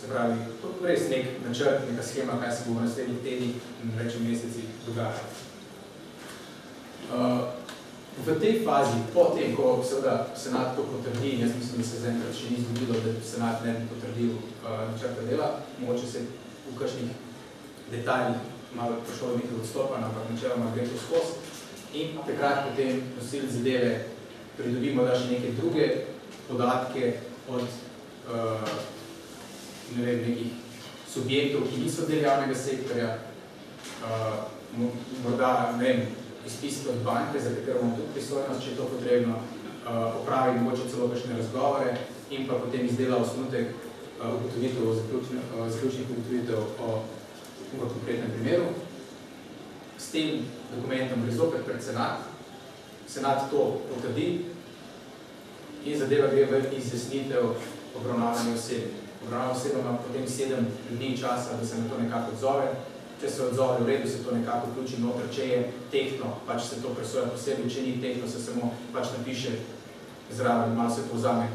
Se pravi, res nek načrt, neka schema, kaj se bo v naslednjih tednih in rečem mesecih dogajalo. V tej fazi, potem, ko seveda senat to potrdi, jaz mislim, da se zaenkrat še ni zgodilo, da senat ne bi potrdil načrta dela, mogoče se v kakšnih detaljih malo prišlo nekaj odstopanj, ampak načeloma gre to skozi. In takrat potem nosilec zadeve pridobimo da še neke druge podatke od nekih subjektov, ki niso del javnega sektorja, morda, ne vem, izpiske od banke, za katero imamo tudi pristojnost, če je to potrebno, opravi mogoče celo kakšne razgovore in pa potem izdela osnutek ugotovitev, zaključnih ugotovitev o konkretnem primeru. S tem dokumentom gre zopet pred senat, senat to potrdi in zadeva gre v izjasnitev obravnavanja osebe. Obravnavana oseba ima potem 7 dni časa, da se na to nekako odzove. Če se odzove, v redu se to nekako vključi noter, če je tehtno, pač se to presoja posebej, če ni tehtno, se samo pač napiše zraven, malo se povzame,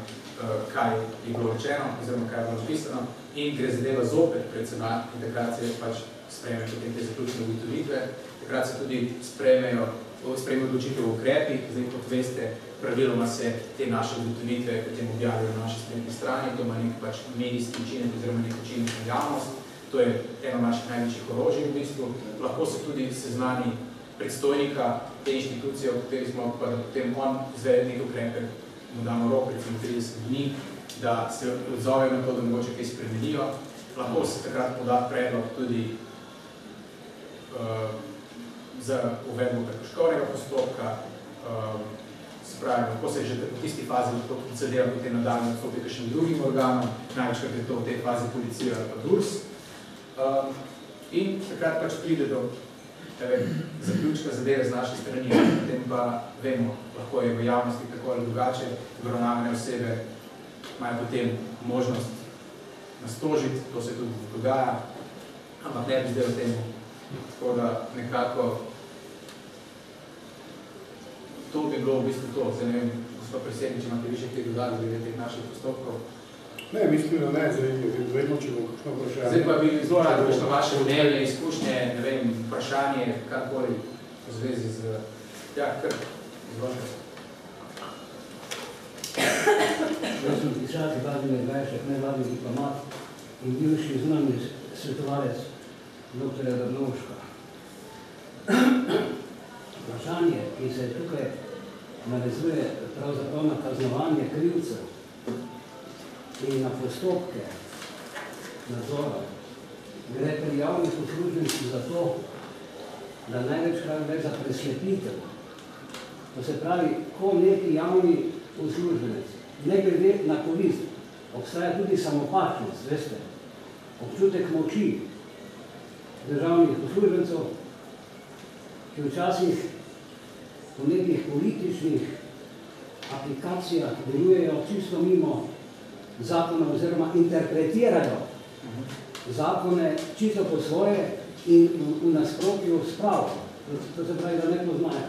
kaj je bilo rečeno, oziroma kaj je bilo napisano in gre zadeva zopet pred senat in takrat se pač sprejme potem te zaključne ugotovitve. Takrat se tudi sprejme odločitev o ukrepih, zdaj kot veste, praviloma se te naše ugotovitve potem objavijo na naši spletni strani, to ima nek pač medijski učinek oziroma nek učinek na javnost. To je eno naših največjih orožij v bistvu. Lahko se tudi seznani predstojnika te inštitucije, v kateri smo, pa da potem on izvede nekaj ukrepe, mu damo rok, recimo 30 dni, da se odzovejo na to, da mogoče kaj spremenijo. Lahko se takrat poda predlog tudi za uvedbo prekrškovnega postopka, lahko se že v tisti fazi lahko tudi zadeva potem nadaljno odstopi kakšnim drugim organom, največkrat je to v tej fazi policija ali pa DURS. In takrat pač pride do zaključka zadeve z naše strani, potem pa vemo, lahko je v javnosti tako ali drugače, obravnavane osebe imajo potem možnost nas tožiti, to se tudi dogaja, ampak ne bi zdaj o tem. Tako da nekako to bi bilo v bistvu to. Zdaj ne vem, gospod predsednik, če imate više kaj dodati glede teh naših postopkov. Ne, mislim, da ne, vedno, če bo kakšno vprašanje. Zdaj pa bi zelo rad kakšno vaše mnenje, izkušnje, ne vem, vprašanje, karkoli v zvezi z... Ja, kar, izvolite. Jaz sem pisatelj Vladimir Gajšek, nevladni diplomat in bivši zunanji svetovalec dr. Drnovška. Vprašanje, ki se tukaj navezuje pravzaprav na kaznovanje krivcev in na postopke nadzora, gre pri javnih uslužbencih za to, da največkrat gre za preslepitev. To se pravi, ko neki javni uslužbenec, ne glede na korist, obstaja tudi samopačnost, veste, občutek moči državnih uslužbencev, ki včasih v nekih političnih aplikacijah delujejo čisto mimo zakona oziroma interpretirajo zakone čisto po svoje in v nasprotju s pravom. To se pravi, da ne poznajo.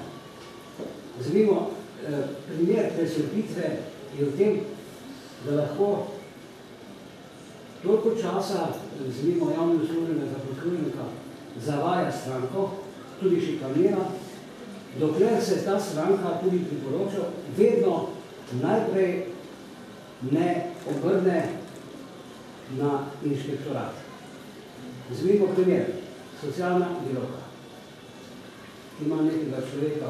Zvimo, primer preslepitve je v tem, da lahko toliko časa, zvimo javni uslužbenec za poslužbenka, zavaja stranko, tudi šikanira, dokler se ta stranka tudi priporoča, vedno najprej ne obrne na inšpektorat. Zvimo primer, socialna delavka, ki ima nekega človeka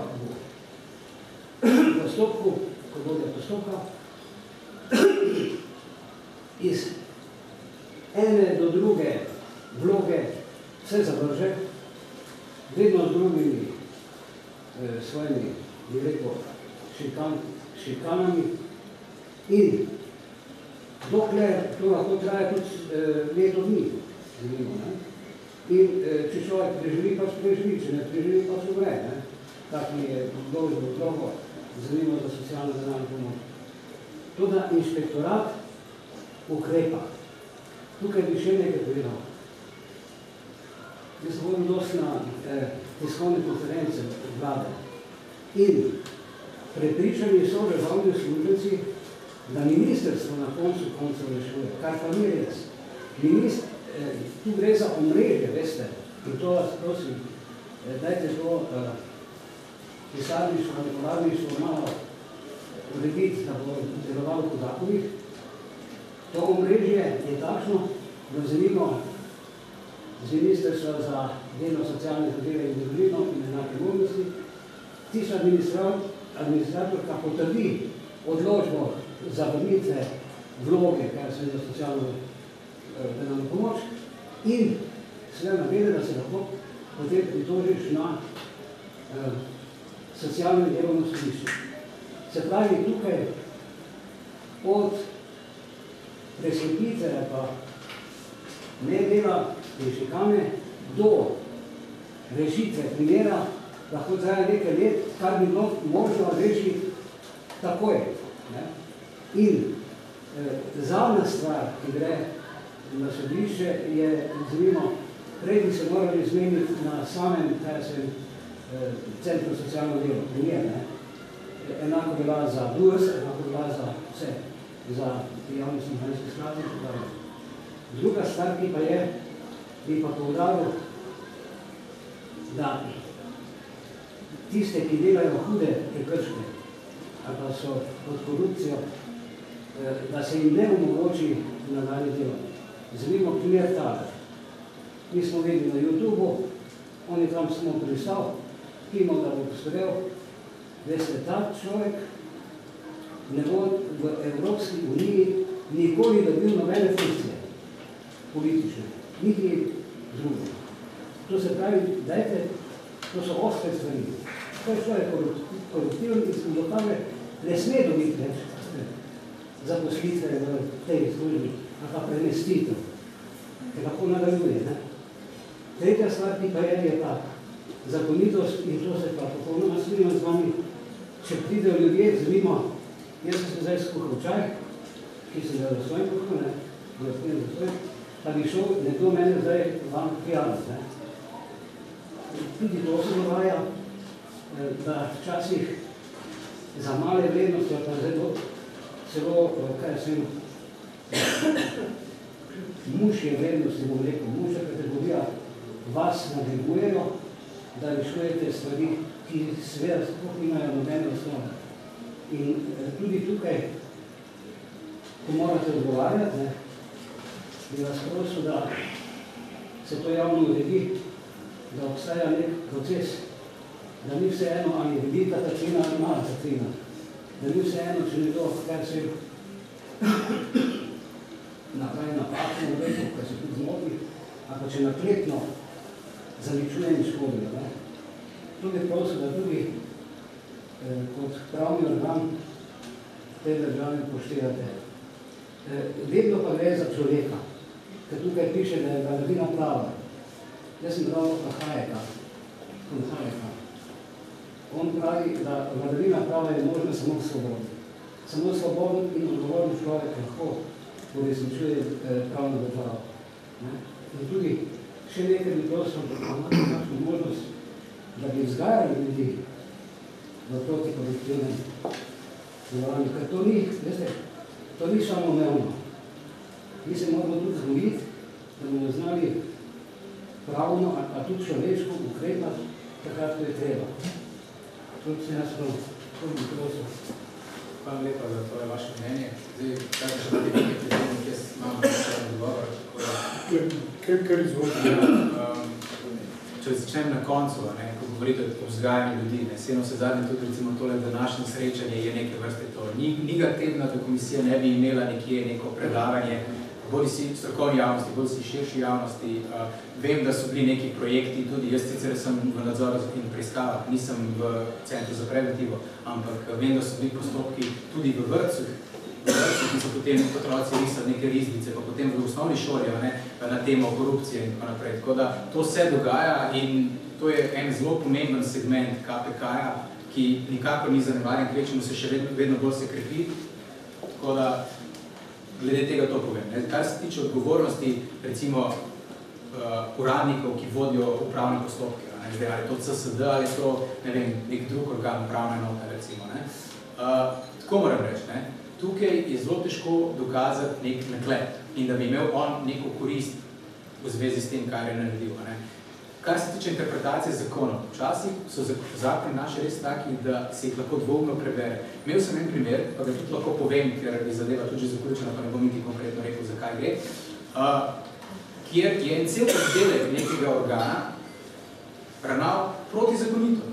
v postopku, ko vodja postopka, iz ene do druge vloge vse zavrže, vedno z drugimi svojimi, bi rekel, šikanami in dokler to lahko traja tudi leto dni. In če človek preživi, pač preživi, če ne preživi, pač umre. Tak mi je dolžno otroko, zanimivo za socialno denarno pomoč. Toda inšpektorat ukrepa. Tukaj bi še nekaj povedal. Jaz sem hodil dosti na tiskovne konference vlade in prepričani so državni uslužbenci, da ministrstvo na koncu rešuje, kar pa ni res. Tu gre za omrežje, veste, in to vas prosim, dajte to pisarništvo ali poradništvo malo urediti, da bo delovalo po zakonih. To omrežje je takšno, da vzemimo z ministrstva za delo, socialne zadeve in družino in enake možnosti, tista administratorka potrdi odločbo zavrnitve vloge, kar se za socialno denarno pomoč, in sve navede, da se lahko potem pritožiš na socialno in delovno sodišče. Se pravi, tukaj od preslepitve pa ne dela in šikane do rešitve primera lahko traja nekaj let, kar bi bilo možno rešiti takoj. In zadnja stvar, ki gre na sodišče, je, zanimivo, prej bi se morali zmeniti na samem centru socialno delo, primer. Enako bila za DURS, enako bila za vse, za javni službenski sklad in tako dalje. Druga stvar, ki pa je, bi pa poudaril, da tiste, ki delajo hude prekrške, ali pa so pod korupcijo, da se jim ne omogoči nadaljnje delo. Zanimivo primer tale. Mi smo videli na YouTubeu, on je tam samo pristal, kimo, da bo postorel. Veste, ta človek ne bo v Evropski uniji nikoli dobil nobene funkcije politične, niti druge. To se pravi, dajte, to so ostre stvari. To je človek koruptiven in sem dokave, ne sme dobiti več zaposlitve v tej službi, ali pa premestitev, ker lahko nadaljuje. Tretja stvar, ki pa je ta, zakonitost in to se pa popolnoma strinjam z vami, če pridejo ljudje z mimo, jaz sem se zdaj skuhal čaj, ki sem ga za svojim kuhal, pa bi šel nekdo mene zdaj vam prijaviti. Tudi to se dogaja, da včasih za male vrednosti, pa celo, kaj sem, mušje vrednosti, bom rekel, mušja kategorija, vas nadigujejo, da rešujete stvari, ki seveda sploh nimajo nobene osnove. In tudi tukaj, ko morate odgovarjati, bi vas prosil, da se to javno uredi, da obstaja nek proces, da ni vseeno, ali je velika tačina ali mala tačina, da ni vseeno, če nekdo, kar se napravi napako v reku, kar se tudi zmoti, ali pa če naklepno zaničuje in škodijo. To bi prosil, da tudi kot pravni organ te države upoštevate. Vedno pa gre za človeka, ker tukaj piše, da je vladavina prava. Jaz sem bral Hayeka. On pravi, da vladavina prava je možna samo v svobodi. Samo svoboden in odgovoren človek lahko uresničuje pravno državo. In tudi še nekaj bi prosil, da imate takšno možnost, da bi vzgajali ljudi v protikoruptivnem delovanju, ker to ni, veste, to ni samoumevno. Mi se moramo tudi zgoditi, da bomo znali pravno, a tudi človeško ukrepati, takrat, ko je treba. To se jaz tudi prosil. Hvala lepa za tvoje vaše mnenje. Zdaj, kaj še tudi nekaj predsednik, jaz imam še odgovor. Kar izvolite. Če začnem na koncu, ko govorite o vzgajanju ljudi, vseeno se zadnje tudi recimo tole današnje srečanje je neke vrste to. Ni ga tedna, da komisija ne bi imela nekje neko predavanje, bodi si strokovni javnosti, bodi si širši javnosti. Vem, da so bili neki projekti, tudi jaz sicer sem v nadzoru in preiskavah, nisem v centru za preventivo, ampak vem, da so bili postopki tudi v vrtcih, ki so potem otroci risali neke rizbice, pa potem v osnovni šoli na temo korupcije in tako naprej. Tako da to se dogaja in to je en zelo pomemben segment KPK-ja, ki nikakor ni zanemarjen, kvečemu se še vedno bolj se krepi. Tako da glede tega to povem. Kar se tiče odgovornosti, recimo, uradnikov, ki vodijo upravne postopke, ali je to CSD, ali je to, ne vem, nek drug organ upravne enote, recimo. Tako moram reči, tukaj je zelo težko dokazati nek naklep in da bi imel on neko korist v zvezi s tem, kar je naredil. Kar se tiče interpretacije zakonov, včasih so zakoni naše res taki, da se jih lahko dvoumno prebere. Imel sem en primer, pa ga tudi lahko povem, ker je zadeva tudi že zaključena, pa ne bom niti konkretno rekel, zakaj gre, kjer je en cel oddelek nekega organa ravnal protizakonito,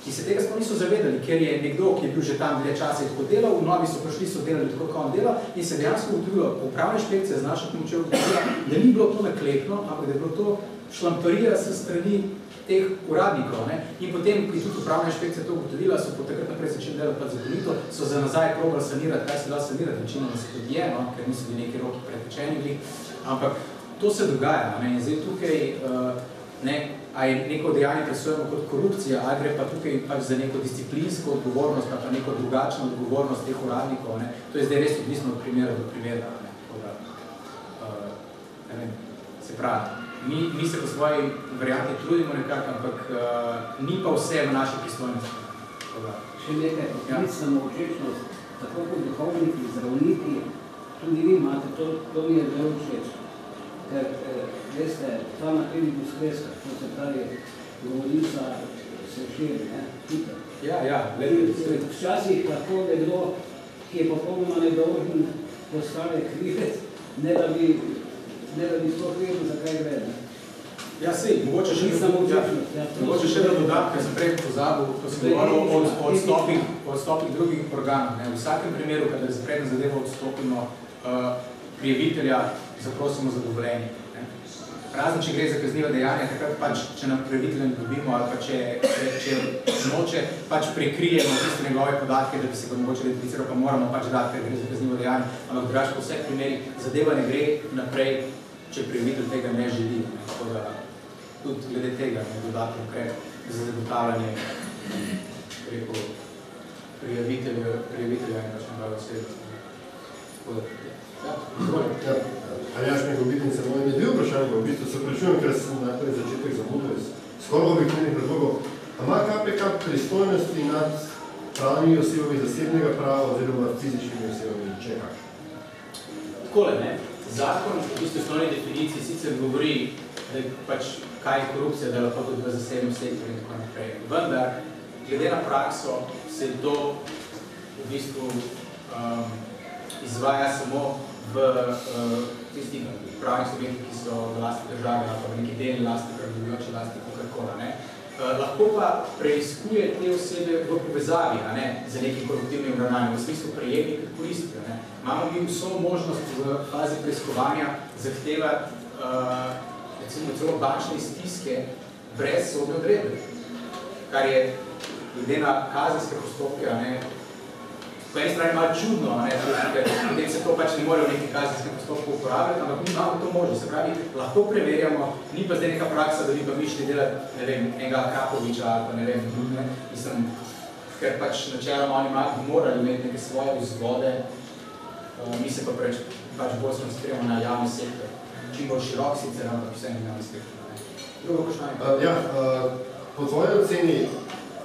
ki se tega sploh niso zavedali, ker je nekdo, ki je bil že tam dlje časa in tako delal, v novi so prišli, so delali tako, kot on dela in se dejansko ugotovilo, upravna inšpekcija z našo pomočjo ugotovila, da ni bilo to naklepno, ampak da je bilo to šlamparija s strani teh uradnikov. In potem, ko je tudi upravna inšpekcija to ugotovila, so po takrat naprej začeli delati pa zakonito, so za nazaj probali sanirati, kaj se da sanirati, večinoma se tudi je, ker niso bili neki roki pretečeni, ampak to se dogaja. In zdaj tukaj a je neko dejanje presojeno kot korupcija, ali gre pa tukaj pač za neko disciplinsko odgovornost, pa neko drugačno odgovornost teh uradnikov. To je zdaj res odvisno od primera do primera. Se pravi, mi se po svoji varianti trudimo nekako, ampak ni pa vse v naši pristojnosti. Še nekaj, poklicna molčečnost, tako kot duhovniki, zdravniki, tudi vi imate, to mi je zelo všeč. Ker, veste, ta nakljednik skreska, to se pravi, govorica se širi, tukaj. Ja, gledajte. Včasih lahko nekdo, ki je popolnoma nedolžen, postane krivec, ne da bi sploh vedel, zakaj gre. Ja, sej, mogoče še da dodam, ker sem prej pozabil, ko sem govoril o odstopih drugih organov. V vsakem primeru, kadar se predno zadevo odstopimo prijavitelja, zaprosimo za dovoljenje. Razen, če gre za kazniva dejanja, takrat pač, če nam prijavitelja ne dobimo ali pa če noče, pač prekrijemo tiste njegove podatke, da bi se ga mogoče identificiral, pa moramo pač dati, ker gre za kaznivo dejanje, ampak drugače po vseh primerih zadeva ne gre naprej, če prijavitelj tega ne želi. Tako da tudi glede tega ne dodatno ukrep. za zagotavljanje prijavitelja in pač njegove osebe. Aljaž Megobitnica, moj ime dve vprašanje, v bistvu se prečujem, ker sem najprej začetek zamudil iz skoraj objektivnih razlogov. A ima KPK pristojnosti nad pravnimi osebami zasebnega prava oziroma fizičnimi osebami, če kakšno? Takole, ne? Zakon v bistvu osnovni definiciji sicer govori, da pač kaj je korupcija, da lahko tudi v zasebnem sektorju in tako naprej. Vendar, glede na prakso, se to v bistvu izvaja samo v tistih pravnih subjektih, ki so v lasti države ali pa v neki delni lasti, prevladujoče lasti, kakorkoli, ne. Lahko pa preiskuje te osebe v povezavi, a ne, z nekim koruptivnim ravnanjem, v smislu prejemnih koristitev, ne. Imamo mi vso možnost v fazi preiskovanja zahtevati recimo celo bančne stiske brez sodne odredbe, kar je glede na kazenske postopke, a ne, po eni strani malo čudno, a ne, potem se to pač ne more v nekih kazenskem postopku uporabljati, ampak mi imamo to možnost, se pravi, lahko preverjamo, ni pa zdaj neka praksa, da bi pa mišli delati, ne vem, enega Krapoviča ali pa ne vem, ne, mislim, ker pač načeloma oni morali imeti neke svoje vzvode, mi se pa pač bolj skoncentriramo na javni sektor, čim bolj širok sicer, ampak vse na javni sektor, ne. Drugo vprašanje. Po tvoji oceni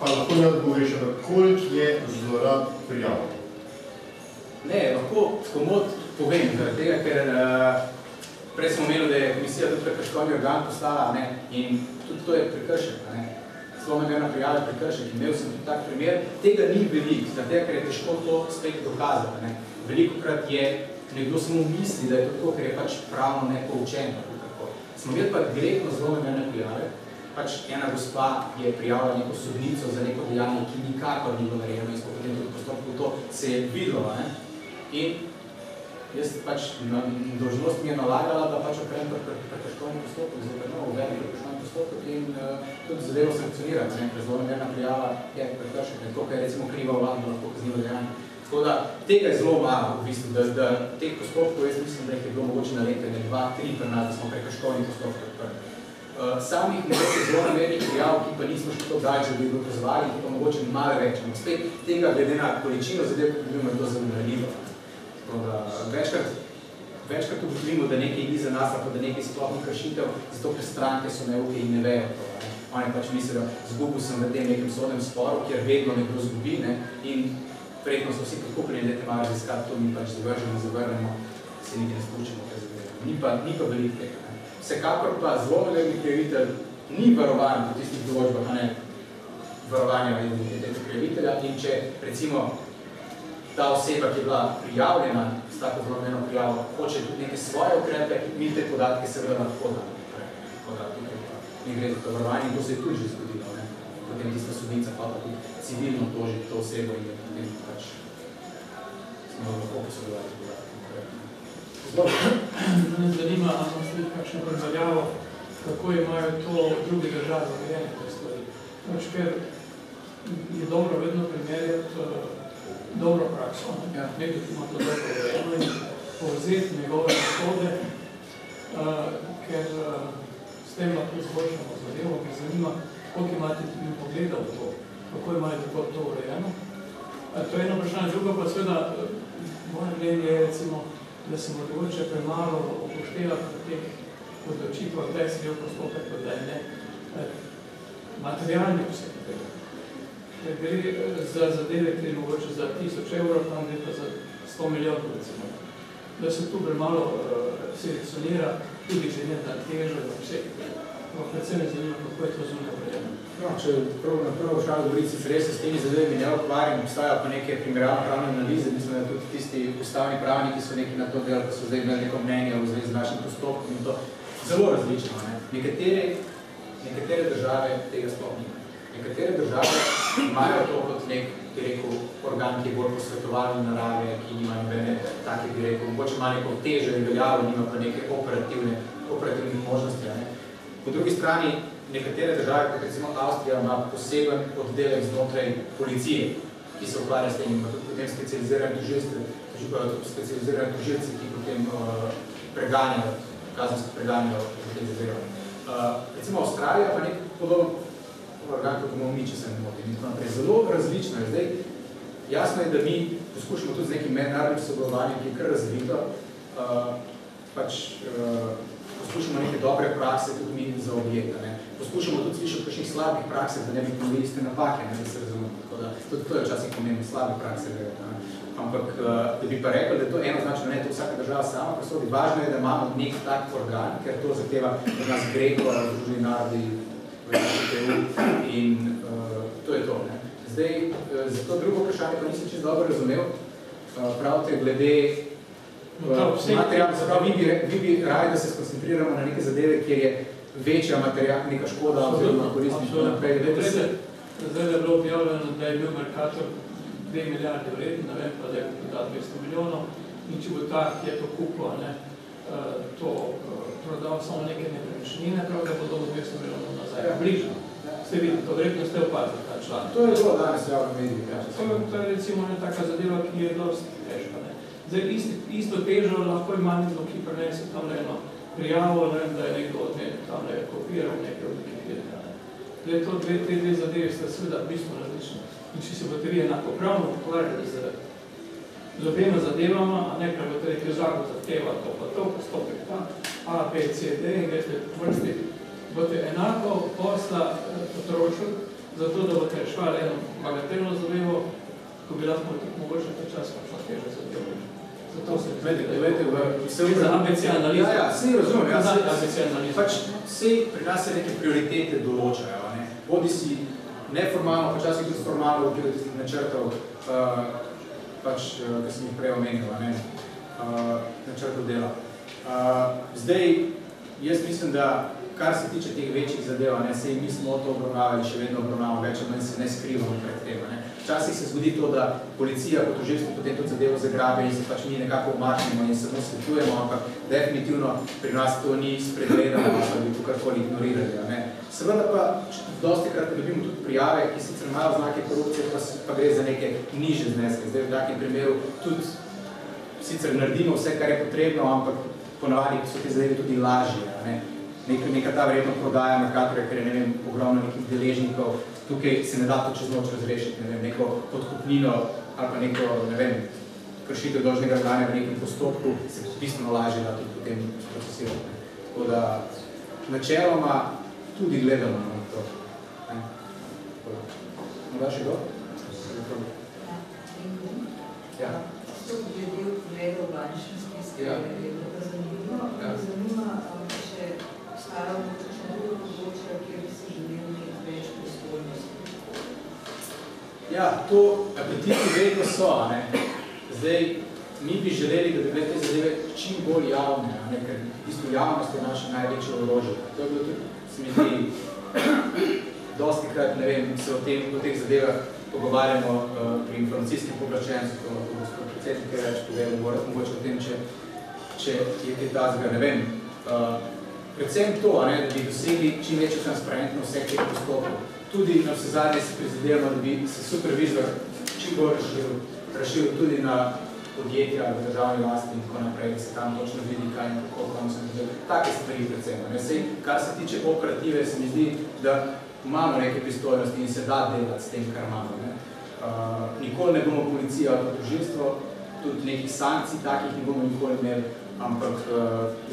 pa lahko ne odgovoriš, koliko je zlorab prijav? Ne, lahko komod povem, tega, ker prej smo imeli, da je komisija tudi prekrškovni organ postala, ne, in tudi to je prekršek, ne. Zelo namerna prijava je prekršek, imel sem tudi tak primer, tega ni veliko, ker je težko to spet dokazati, ne. Velikokrat je nekdo samo misli, da je to tako, ker je pač pravno nepoučen, tako. Smo imeli pa direktno zelo namerne prijave, pač ena gospa je prijavila neko sodnico za neko dejanje, ki nikakor ni bilo narejeno in potem tudi postopku to se je videlo, ne. In jaz pač dolžnost mi je nalagala, da pač okrem prekrškovni postopek, zdaj pa uvedi prekrškovni postopek in tudi zadevo sankcionirati, ne, ker zelo namerna prijava je prekršek, to, kar je recimo kriva vlada, lahko kaznivo dejanje. Tako da tega je zelo malo, v bistvu, da teh postopkov, jaz mislim, da jih je bilo mogoče na leta, 2, 3 pri nas, da smo prekrškovni postopek odprli. Samih mogoče zelo namernih prijav, ki pa nismo še to dali, da bi dokazovali, ki pa mogoče malo več. Ampak spet tega glede na količino zadev, ki bi bilo to zelo ranljivo. Večkrat ugotovimo, da nekaj ni za nas, pa da nekaj sploh ni kršitev, zato ker stranke so neuke in ne vejo to. Oni pač mislijo, zgubil sem v tem nekem sodnem sporu, kjer vedno nekdo zgubi, ne, in verjetno so vsi podkupljeni, da te malo raziskati, to mi pač zavrnemo, se niti ne spuščamo, kaj zavedamo. Ni pa veliko tega. Vsekakor pa zelo namerni prijavitelj ni varovan po tistih določbah, a ne varovanja identitete prijavitelja in če recimo ta oseba, ki je bila prijavljena s tako zelo namerno prijavo, hoče tudi neke svoje ukrepe, mi te podatke seveda lahko da. Ne gre za to varovanje in to se je tudi že zgodilo, ne. Potem tista sodnica pa tudi civilno toži to osebo in potem pač smo lahko posodovali podatke. Me zanima, ali smo slik kakšno predvaljavo, kako imajo to druge države urejene te stvari. Pač, ker je dobro vedno primerjati dobro prakso, nekaj ima to dobro urejeno in povzeti njegove metode, ker s tem lahko izboljšamo zadevo, ker zanima, koliko imate tudi pogleda v to, kako imajo tako to urejeno. To je eno vprašanje, drugo pa seveda, moje mnenje je recimo, da se mogoče premalo upošteva v teh odločitvah, da je sedel postopek, da je ne materialni vsega tega. Ker gre za zadeve, ki je mogoče za 1000 evrov, tam gre pa za 100 milijonov, recimo. Da se tu premalo selekcionira, tudi če ne ta težo za vse. Predvsem me zanima, kako je to zunaj urejeno. Če na prvo vprašanje govoriti, sicer res s temi zadevami ne ukvarjam, obstajajo pa neke primerjalne pravne analize, mislim, da tudi tisti ustavni pravniki so neki na to del, pa so zdaj imeli neko mnenje v zvezi z našim postopkom in to zelo različno. Nekatere države tega sploh nimajo. Nekatere države imajo to kot nek, bi rekel, organ, ki je bolj posvetovalne narave, ki nima nobene take, bi rekel, mogoče ima neko težo in veljavo, nima pa neke operativnih možnosti. Po drugi strani, nekatere države, kot recimo Avstrija, ima poseben oddelek znotraj policije, ki se ukvarja s tem, ima tudi potem specializirane tožilci, ki potem kazensko preganjajo v tem zadevah. Recimo Avstralija pa nek podoben organ, kot bomo mi, če se ne motim. In tako naprej. Zelo različno je. Zdaj, jasno je, da mi poskušamo tudi z nekim mednarodnim sodelovanjem, ki je kar razvito, poskušamo neke dobre prakse tudi mi za objekta. Poskušamo tudi slišati kakšnih slabih prakse, da ne bi ponovili iste napake, da se razumemo. Tako da, tudi to je včasih pomembno, slabe prakse. Ampak, da bi pa rekel, da je to enoznačno, ne, to vsaka država sama presodi. Važno je, da imamo nek tak organ, ker to zahteva od nas Greko, Združeni narodi, EU in to je to. Ne. Zdaj, za to drugo vprašanje pa nisem čisto dobro razumel, pravite glede materijalno, se pravi, vi bi radi, da se skoncentriramo na neke zadeve, kjer je večja neka škoda oziroma koristni in naprej. Zdaj je bilo objavljeno, da je bil Mercator 2 milijarde vreden, ne vem pa, da je prodal 200 milijonov in če bo ta, ki je to kupil, to prodal samo neke nepremičnine, prav da bo dobil 200 milijonov nazaj. Bližno. Ste videli, to verjetno ste opazili ta članek. To je zelo danes javno medij. To je recimo taka zadeva, ki je dosti težka. Zdaj, isto težo lahko ima nekdo, ki prenese tam eno prijavo, ne vem, da je nekdo od njega tam kopiral nekaj od Wikipedija. Zdaj, te dve zadeve sta seveda bistveno različne. In če se boste vi enakopravno ukvarjali z obema zadevama, a ne, ker boste rekli, zakon zahteva to pa to, postopek ta, A, B, C, D, in greste po vrsti, boste enako posla potrošili, zato da boste rešvali eno bagatelno zadevo, ko bi lahko mogoče ta čas kakšno težo zadevo. Zato se gledajte za ABC analizo. Ja, vsi razumem. Pač vsi pri nas se neke prioritete določajo. Bodi si neformalno, počasih tudi formalno v okviru tistih načrtov, ki sem jih prej omenil, načrtov dela. Zdaj, jaz mislim, da kar se tiče teh večjih zadev, sej mi smo to obravnavali, še vedno obravnavamo, več od manj se ne skrivamo pred tem. Včasih se zgodi to, da policija kot tožilstvo potem tudi zadevo zagrabe in se pač mi nekako umaknemo in samo svetujemo, ampak definitivno pri nas to ni spregledano, da bi to karkoli ignorirali. Seveda pa dostikrat dobimo tudi prijave, ki sicer imajo znake korupcije, pa gre za neke nižje zneske. Zdaj v takem primeru tudi sicer naredimo vse, kar je potrebno, ampak ponavadi so te zadeve tudi lažje. Neka ta verjetno prodaja Mercatorja, ker je, ne vem, ogromno nekih deležnikov, tukaj se ne da to čez noč razrešiti, ne vem, neko podkupnino ali pa neko, ne vem, kršitev dolžnega ravnanja v nekem postopku, se bistveno lažje da tudi potem procesirati. Tako da načeloma tudi gledamo na to. Morda še kdo? Ja. To glede vpogledov bančnosti ste zanima, če stara mogoče druga področja, kjer bi se želeli imeti več pristojnosti. Ja, to apetiti vedno so, Zdaj, mi bi želeli, da bi bile te zadeve čim bolj javne, ker v bistvu javnost je naše največje orožje. To je bilo tudi, se mi zdi, dostikrat, ne vem, se o teh zadevah pogovarjamo pri informacijskem pooblaščenstvu, ko gospod predsednik je več povedal, mogoče o tem, če je kaj tazga, ne vem. Predvsem to, da bi dosegli čim večjo transparentnost vseh teh postopkov. Tudi na vse zadnje se prizadevamo, da bi se supervizor čim bolj razširil tudi na podjetja v državni lasti in tako naprej, da se tam točno vidi, kaj in kako, kam se mi take stvari predvsem. Kar se tiče operative, se mi zdi, da imamo neke pristojnosti in se da delati s tem, kar imamo. Nikoli ne bomo policija ali tožilstvo, tudi nekih sankcij takih ne bomo nikoli imeli, ampak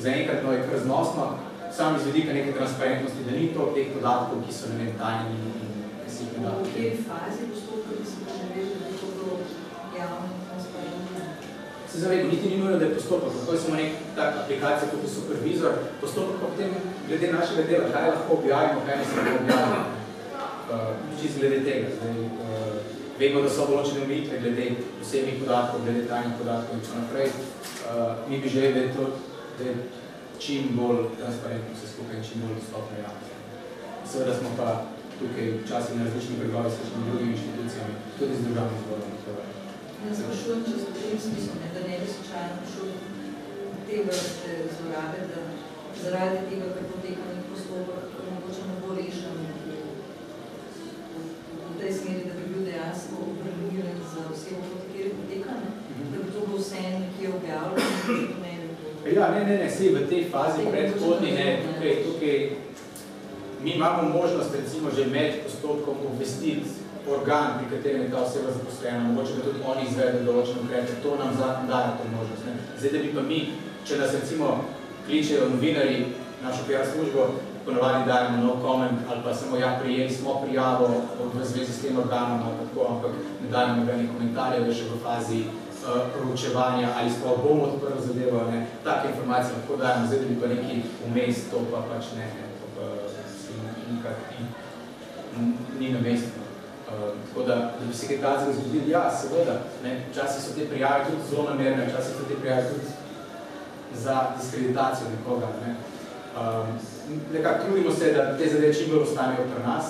zaenkrat je kar znosno, sam iz vidika neke transparentnosti, da ni to teh podatkov, ki so, ne vem, tajni in ki si jih ne da. V tej fazi postopka bi se pa želeli, da bi to bilo javno in transparentno? Se zavedam, niti ni nujno, da je postopek, lahko je samo nek tak aplikacija kot je supervizor, postopek pa potem glede našega dela, kaj lahko objavimo, kaj ne se lahko objavimo. Čisto glede tega. Vemo, da so določene omejitve glede posebnih podatkov, glede tajnih podatkov in tako naprej. Mi bi želeli, da je čim bolj transparentno vse skupaj in čim bolj dostopno javnosti. Seveda smo pa tukaj včasih na različnih pregovih s kakšnimi drugimi inštitucijami, tudi z državnim zborom. Ne sprašujem, če v tem smislu, da ne bi slučajno prišel te vrste zlorabe, da zaradi tega, ker poteka nek postopek, mogoče ne bo rešen v tej smeri, da bi bil dejansko upravljiven za osebo, kot kjer poteka, da bi to bilo vse nekje objavljeno, Ja, ne, sej v tej fazi predhodni, tukaj mi imamo možnost, recimo, že med postopkom obvestiti organ, pri katerem je ta oseba zaposlena, mogoče da tudi oni izvedejo določene ukrepe, to nam zakon daje to možnost. Ne. Zdaj, da bi pa mi, če nas recimo kličejo novinarji, našo PR službo, ponovadi dajemo no comment ali pa samo ja, prijeli smo prijavo v zvezi s tem organom ali tako, ampak ne dajemo nobene komentarje, da še v fazi proučevanja ali sploh bomo odprl zadevo, ne. Take informacije lahko dajemo, zdaj, da bi pa neki vmes, to pa pač ne, to pa nikak ni namestno. Tako da bi se kaj tazega zgodili, ja, seveda, včasih so te prijave tudi zelo namerne, včasih so te prijave tudi za diskreditacijo nekoga. Nekako trudimo se, da te zadeve čim bolj ostanejo pri nas.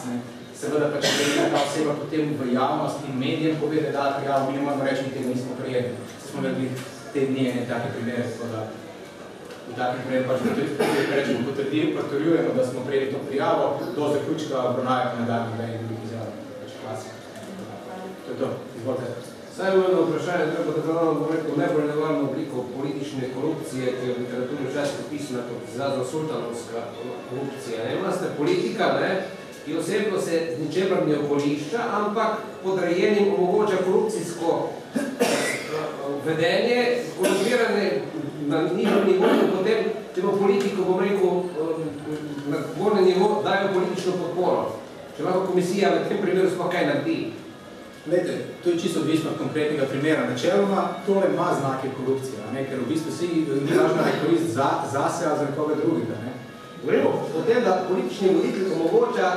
Seveda pa če gleda ta oseba potem v javnost in medijem pove, da je dala prijavo, mi ne moramo reči, mi tega nismo prejeli. Smo imeli te dni ene take primere, tako da v takem primeru pač potrjujemo, da smo prejeli to prijavo, do zaključka obravnave pa nadaljno da in drugih izjavov. To je to, izvolite. Saj je eno vprašanje, treba da imamo najbolj nevarno obliko politične korupcije, ki je v literaturi včasih opisana kot izrazno sultanovska korupcija. Imate politika, ki osebno se z ničemer ne okolišča, ampak podrejenim omogoča korupcijsko vedenje, korumpirane na nižjem nivoju, potem temu politiku, bom rekel, na gornjem nivoju dajo politično podporo. Če lahko komisija v tem primeru sploh kaj naredi. Glejte, to je čisto odvisno od konkretnega primera. Načeloma tole ima znake korupcije, ker v bistvu si ni važno, da je korist zase ali za nekoga drugega. Govorimo o tem, da politični voditelj omogoča,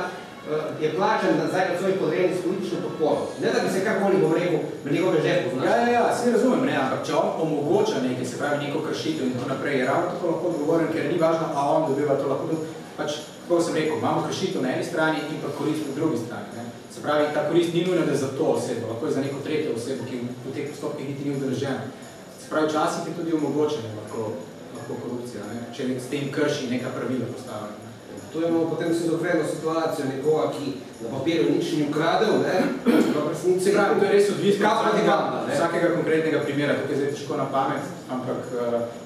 je plačan nazaj od svojih podrejenih s politično podporo. Ne da bi se kakoli, bom rekel, v njegove žepu znašel. Ja, vsi razumem, ampak če on omogoča nekaj, se pravi neko kršitev in tako naprej, je ravno tako lahko odgovoren, ker ni važno, a on dobiva to lahko. Pač, kako sem rekel, imamo kršitev na eni strani in pa korist na drugi strani. Se pravi, ta korist ni nujna, da je za to osebo, lahko je za neko tretjo osebo, ki v teh postopkih niti ni udeležena. Se pravi, včasih je tudi omogočena lahko korupcija, če s tem krši neka pravila postavljena. Tu imamo potem schizofreno situacijo nekoga, ki na papirju nič ni ukradel, Se pravi, to je res odvisno vsakega konkretnega primera, tukaj zdaj težko na pamet, ampak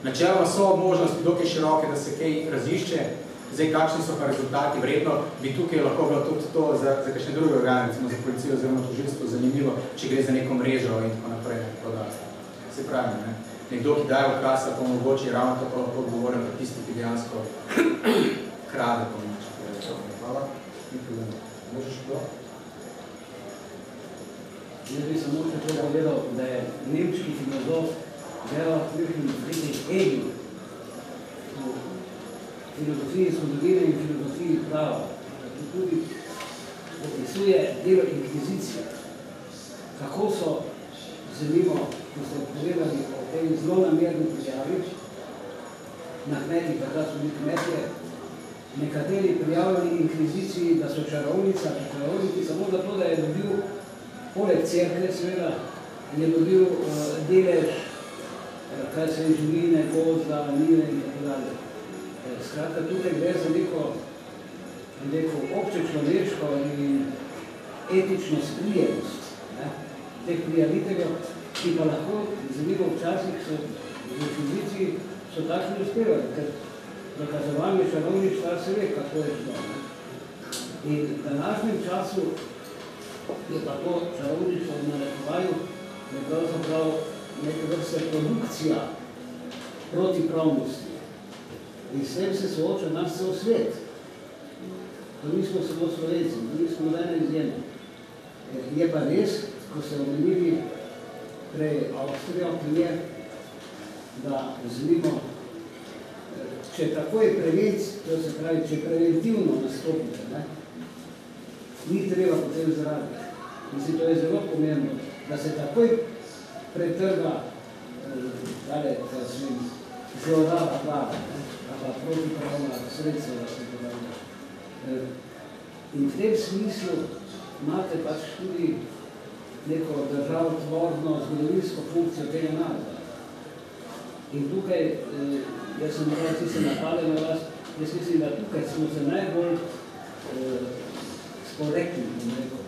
načeloma so možnosti dokaj široke, da se kaj razišče. Zdaj, kakšni so pa rezultati, vredno bi tukaj lahko bilo tudi to za kakšne druge organe, recimo za policijo oziroma tožilstvo zanimivo, če gre za neko mrežo in tako naprej. Se pravi, nekdo, ki daje ukaz, pa omogoči ravno tako lahko odgovoren pa tisti, ki dejansko krade pomoč. Hvala. Možeš to? Jaz bi samo še to povedal, da je nemški filozof Gerhard Friedrich Hegel filozofiji zgodovine in filozofiji prava, ki tudi opisuje delo inkvizicije. Kako so, zanimivo, ko ste povedali o tej zelo namerni prijavi, na kmetih, takrat so bili kmetje, nekateri prijavljali inkviziciji, da so čarovniki, samo zato, da je dobil, poleg cerkve seveda, je dobil delež, kaj se je živine, gozda, njive in tako dalje. Skratka, tukaj gre za neko obče človeško in etično sprijenost teh prijaviteljev, ki pa lahko, zanimivo včasih so v inkviziciji so takšno uspevali, ker dokazovanje čarovništva se ve, kako je šlo. In v današnjem času je pa to čarovništvo v narekovaju je pravzaprav neka vrsta produkcija protipravnosti. In s tem se sooča naš cel svet. To nismo samo Slovenci, nismo nobena izjema. Je pa res, ko se omenili prej Avstrijo, primer, da zanimo, če takoj preventivno nastopite, ni treba potem zraditi. Mislim, to je zelo pomembno, da se takoj pretrga zloraba prava, pa protipravna sredstva, da se povedali. In v tem smislu imate pač tudi neko državotvorno zgodovinsko funkcijo tega naroda. In tukaj, jaz sem moral tiste napade na vas, jaz mislim, da tukaj smo se najbolj sporekli, bom rekel.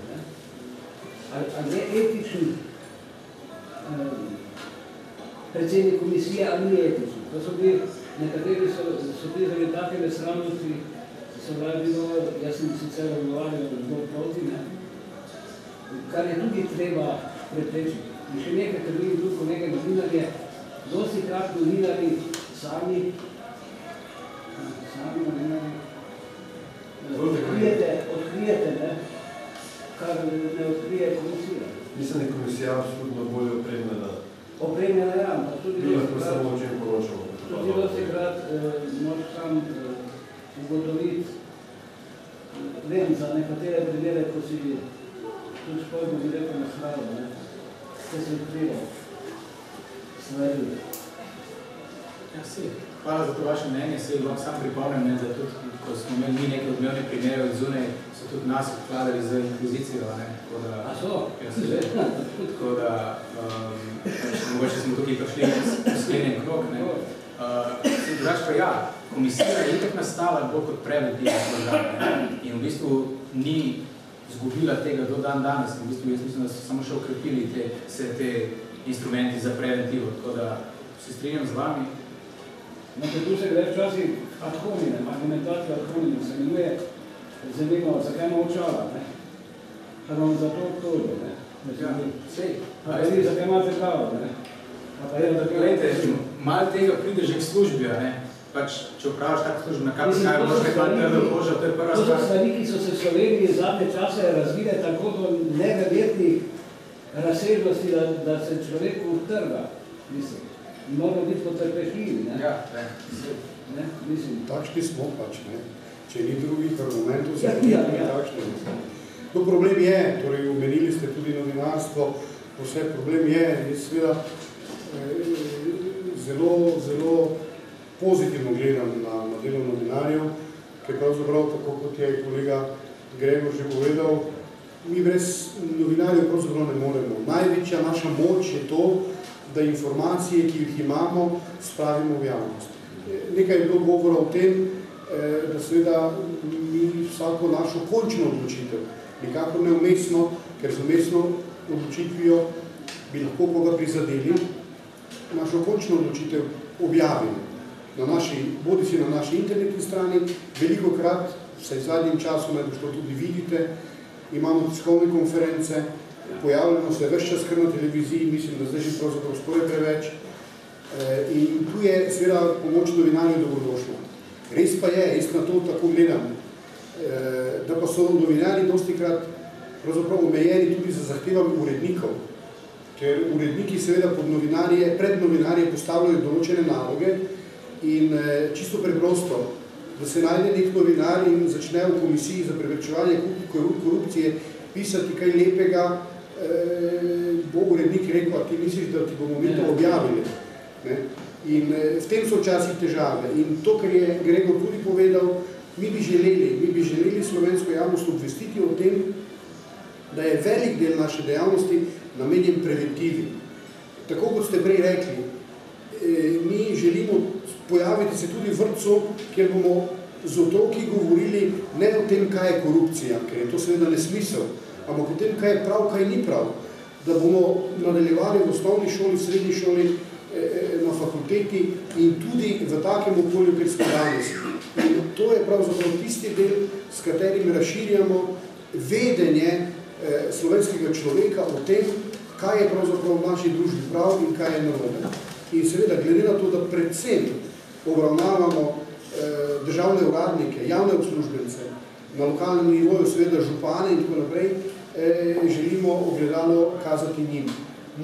Ali je etični predsednik komisije, ali ni etični. To so bili, nekateri so pisali take nesramnosti, Jaz sem sicer odgovarjal zelo proti, kar je tudi treba preprečiti. In še nekaj, ker vidim tudi kolege novinarje, dosti krat novinarji sami odkrijete, kar ne odkrije komisija. Mislim, da je komisija absolutno bolje opremljena. Opremljena, ja, pa tudi Mi lahko samo o čem poročamo. Tudi dosti krat moraš sam ugotoviti, vem za nekatere primere, ko si tudi špojno bi rekel na slavo, kaj se odkrival stvari. Ja, si. Hvala za to vaše mnenje, se lahko sam pripomnim, da tudi, ko smo imeli mi neke odmevne primere od zunaj, so tudi nas odkladali za inkvizicijo, A so? Ja, se že. Tako da, mogoče smo tukaj prišli sklenjen krok, drugač pa ja, komisija je itak nastala bolj kot preventivna program, in v bistvu ni zgubila tega do dan danes, in v bistvu jaz mislim, da so samo še okrepili te instrumenti za preventivo, tako da se strinjam z vami. Tu se gre včasih ad hominem, argumentacija ad hominem, se imenuje zanimivo, zakaj molčala, pa vam za to obtožil, zakaj imate pravo, Glejte, malo tega pride že k službi, pač, če upraviš tako službo na KPK, boš nekaj trdo koža, to je prva stvar. To so stvari, ki so se v Sloveniji zadnje čase razvile tako do neverjetnih razsežnosti, da se človeku utrga, mislim. Moramo biti potrpešljivi, mislim. Takšni smo pač, če ni drugih argumentov, se tudi takšni. To problem je, torej omenili ste tudi novinarstvo, vse problem je, seveda zelo pozitivno gledam na delo novinarjev, ker pravzaprav, tako kot je kolega Gregor že povedal, mi brez novinarjev pravzaprav ne moremo. Največja naša moč je to, da informacije, ki jih imamo, spravimo v javnost. Nekaj je bilo govora o tem, da seveda mi vsako našo končno odločitev, nikakor ne umestno, ker z umestno odločitvijo bi lahko koga prizadeli, našo končno odločitev objavili. Bodisi na naši internetni strani, velikokrat, vsaj v zadnjem času, najbolj to tudi vidite, imamo tiskovne konference, pojavljamo se ves čas kar na televiziji, mislim, da zdaj že pravzaprav skoraj preveč. In tu je seveda pomoč novinarjev dobrodošla. Res pa je, jaz na to tako gledam, da pa so novinarji dostikrat pravzaprav omejeni tudi za zahtevami urednikov, ker uredniki seveda pred novinarje postavljajo določene naloge in čisto preprosto, da se najde nek novinar in začne v komisiji za preprečevanje korupcije pisati kaj lepega, bo urednik rekel, a ti misliš, da ti bomo mi to objavili. In v tem so včasih težave. In to, kar je Gregor tudi povedal, mi bi želeli slovensko javnost obvestiti o tem, da je velik del naše dejavnosti namenjen preventivi. Tako kot ste prej rekli, mi želimo pojaviti se tudi v vrtcu, kjer bomo z otroki govorili ne o tem, kaj je korupcija, ker je to seveda nesmisel, ampak o tem, kaj je prav, kaj ni prav, da bomo nadaljevali v osnovni šoli, v srednji šoli, na fakulteti in tudi v takem okolju, kjer smo danes. In to je pravzaprav tisti del, s katerim razširjamo vedenje slovenskega človeka o tem, kaj je pravzaprav v naši družbi prav in kaj je narobe. In seveda, glede na to, da predvsem obravnavamo državne uradnike, javne uslužbence, na lokalnem nivoju seveda župane in tako naprej, želimo ogledalo kazati njim.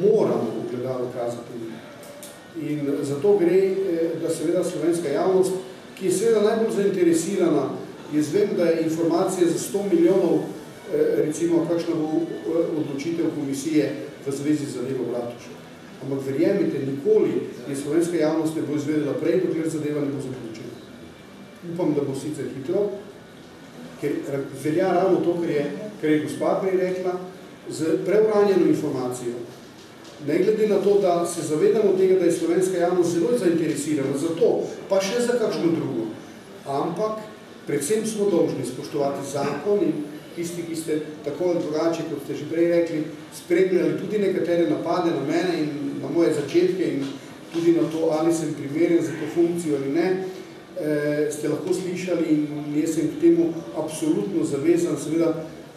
Moramo ogledalo kazati njim. In zato gre, da seveda slovenska javnost, ki je seveda najbolj zainteresirana, jaz vem, da je informacija za 100 milijonov, recimo, kakšna bo odločitev komisije v zvezi z zadevo Bratušek. Ampak verjemite, nikoli je slovenska javnost ne bo izvedela prej, dokler zadeva ne bo zaključena. Upam, da bo sicer hitro, ker velja ravno to, kar je gospa prej rekla, z preuranjeno informacijo. Ne glede na to, da se zavedamo tega, da je slovenska javnost zelo zainteresirana za to, pa še za kakšno drugo. Ampak predvsem smo dolžni spoštovati zakon in tisti, ki ste tako ali drugače, kot ste že prej rekli, spremljali tudi nekatere napade na mene in na moje začetke in tudi na to, ali sem primeren za to funkcijo ali ne. ste lahko slišali in jaz sem k temu absolutno zavezan, seveda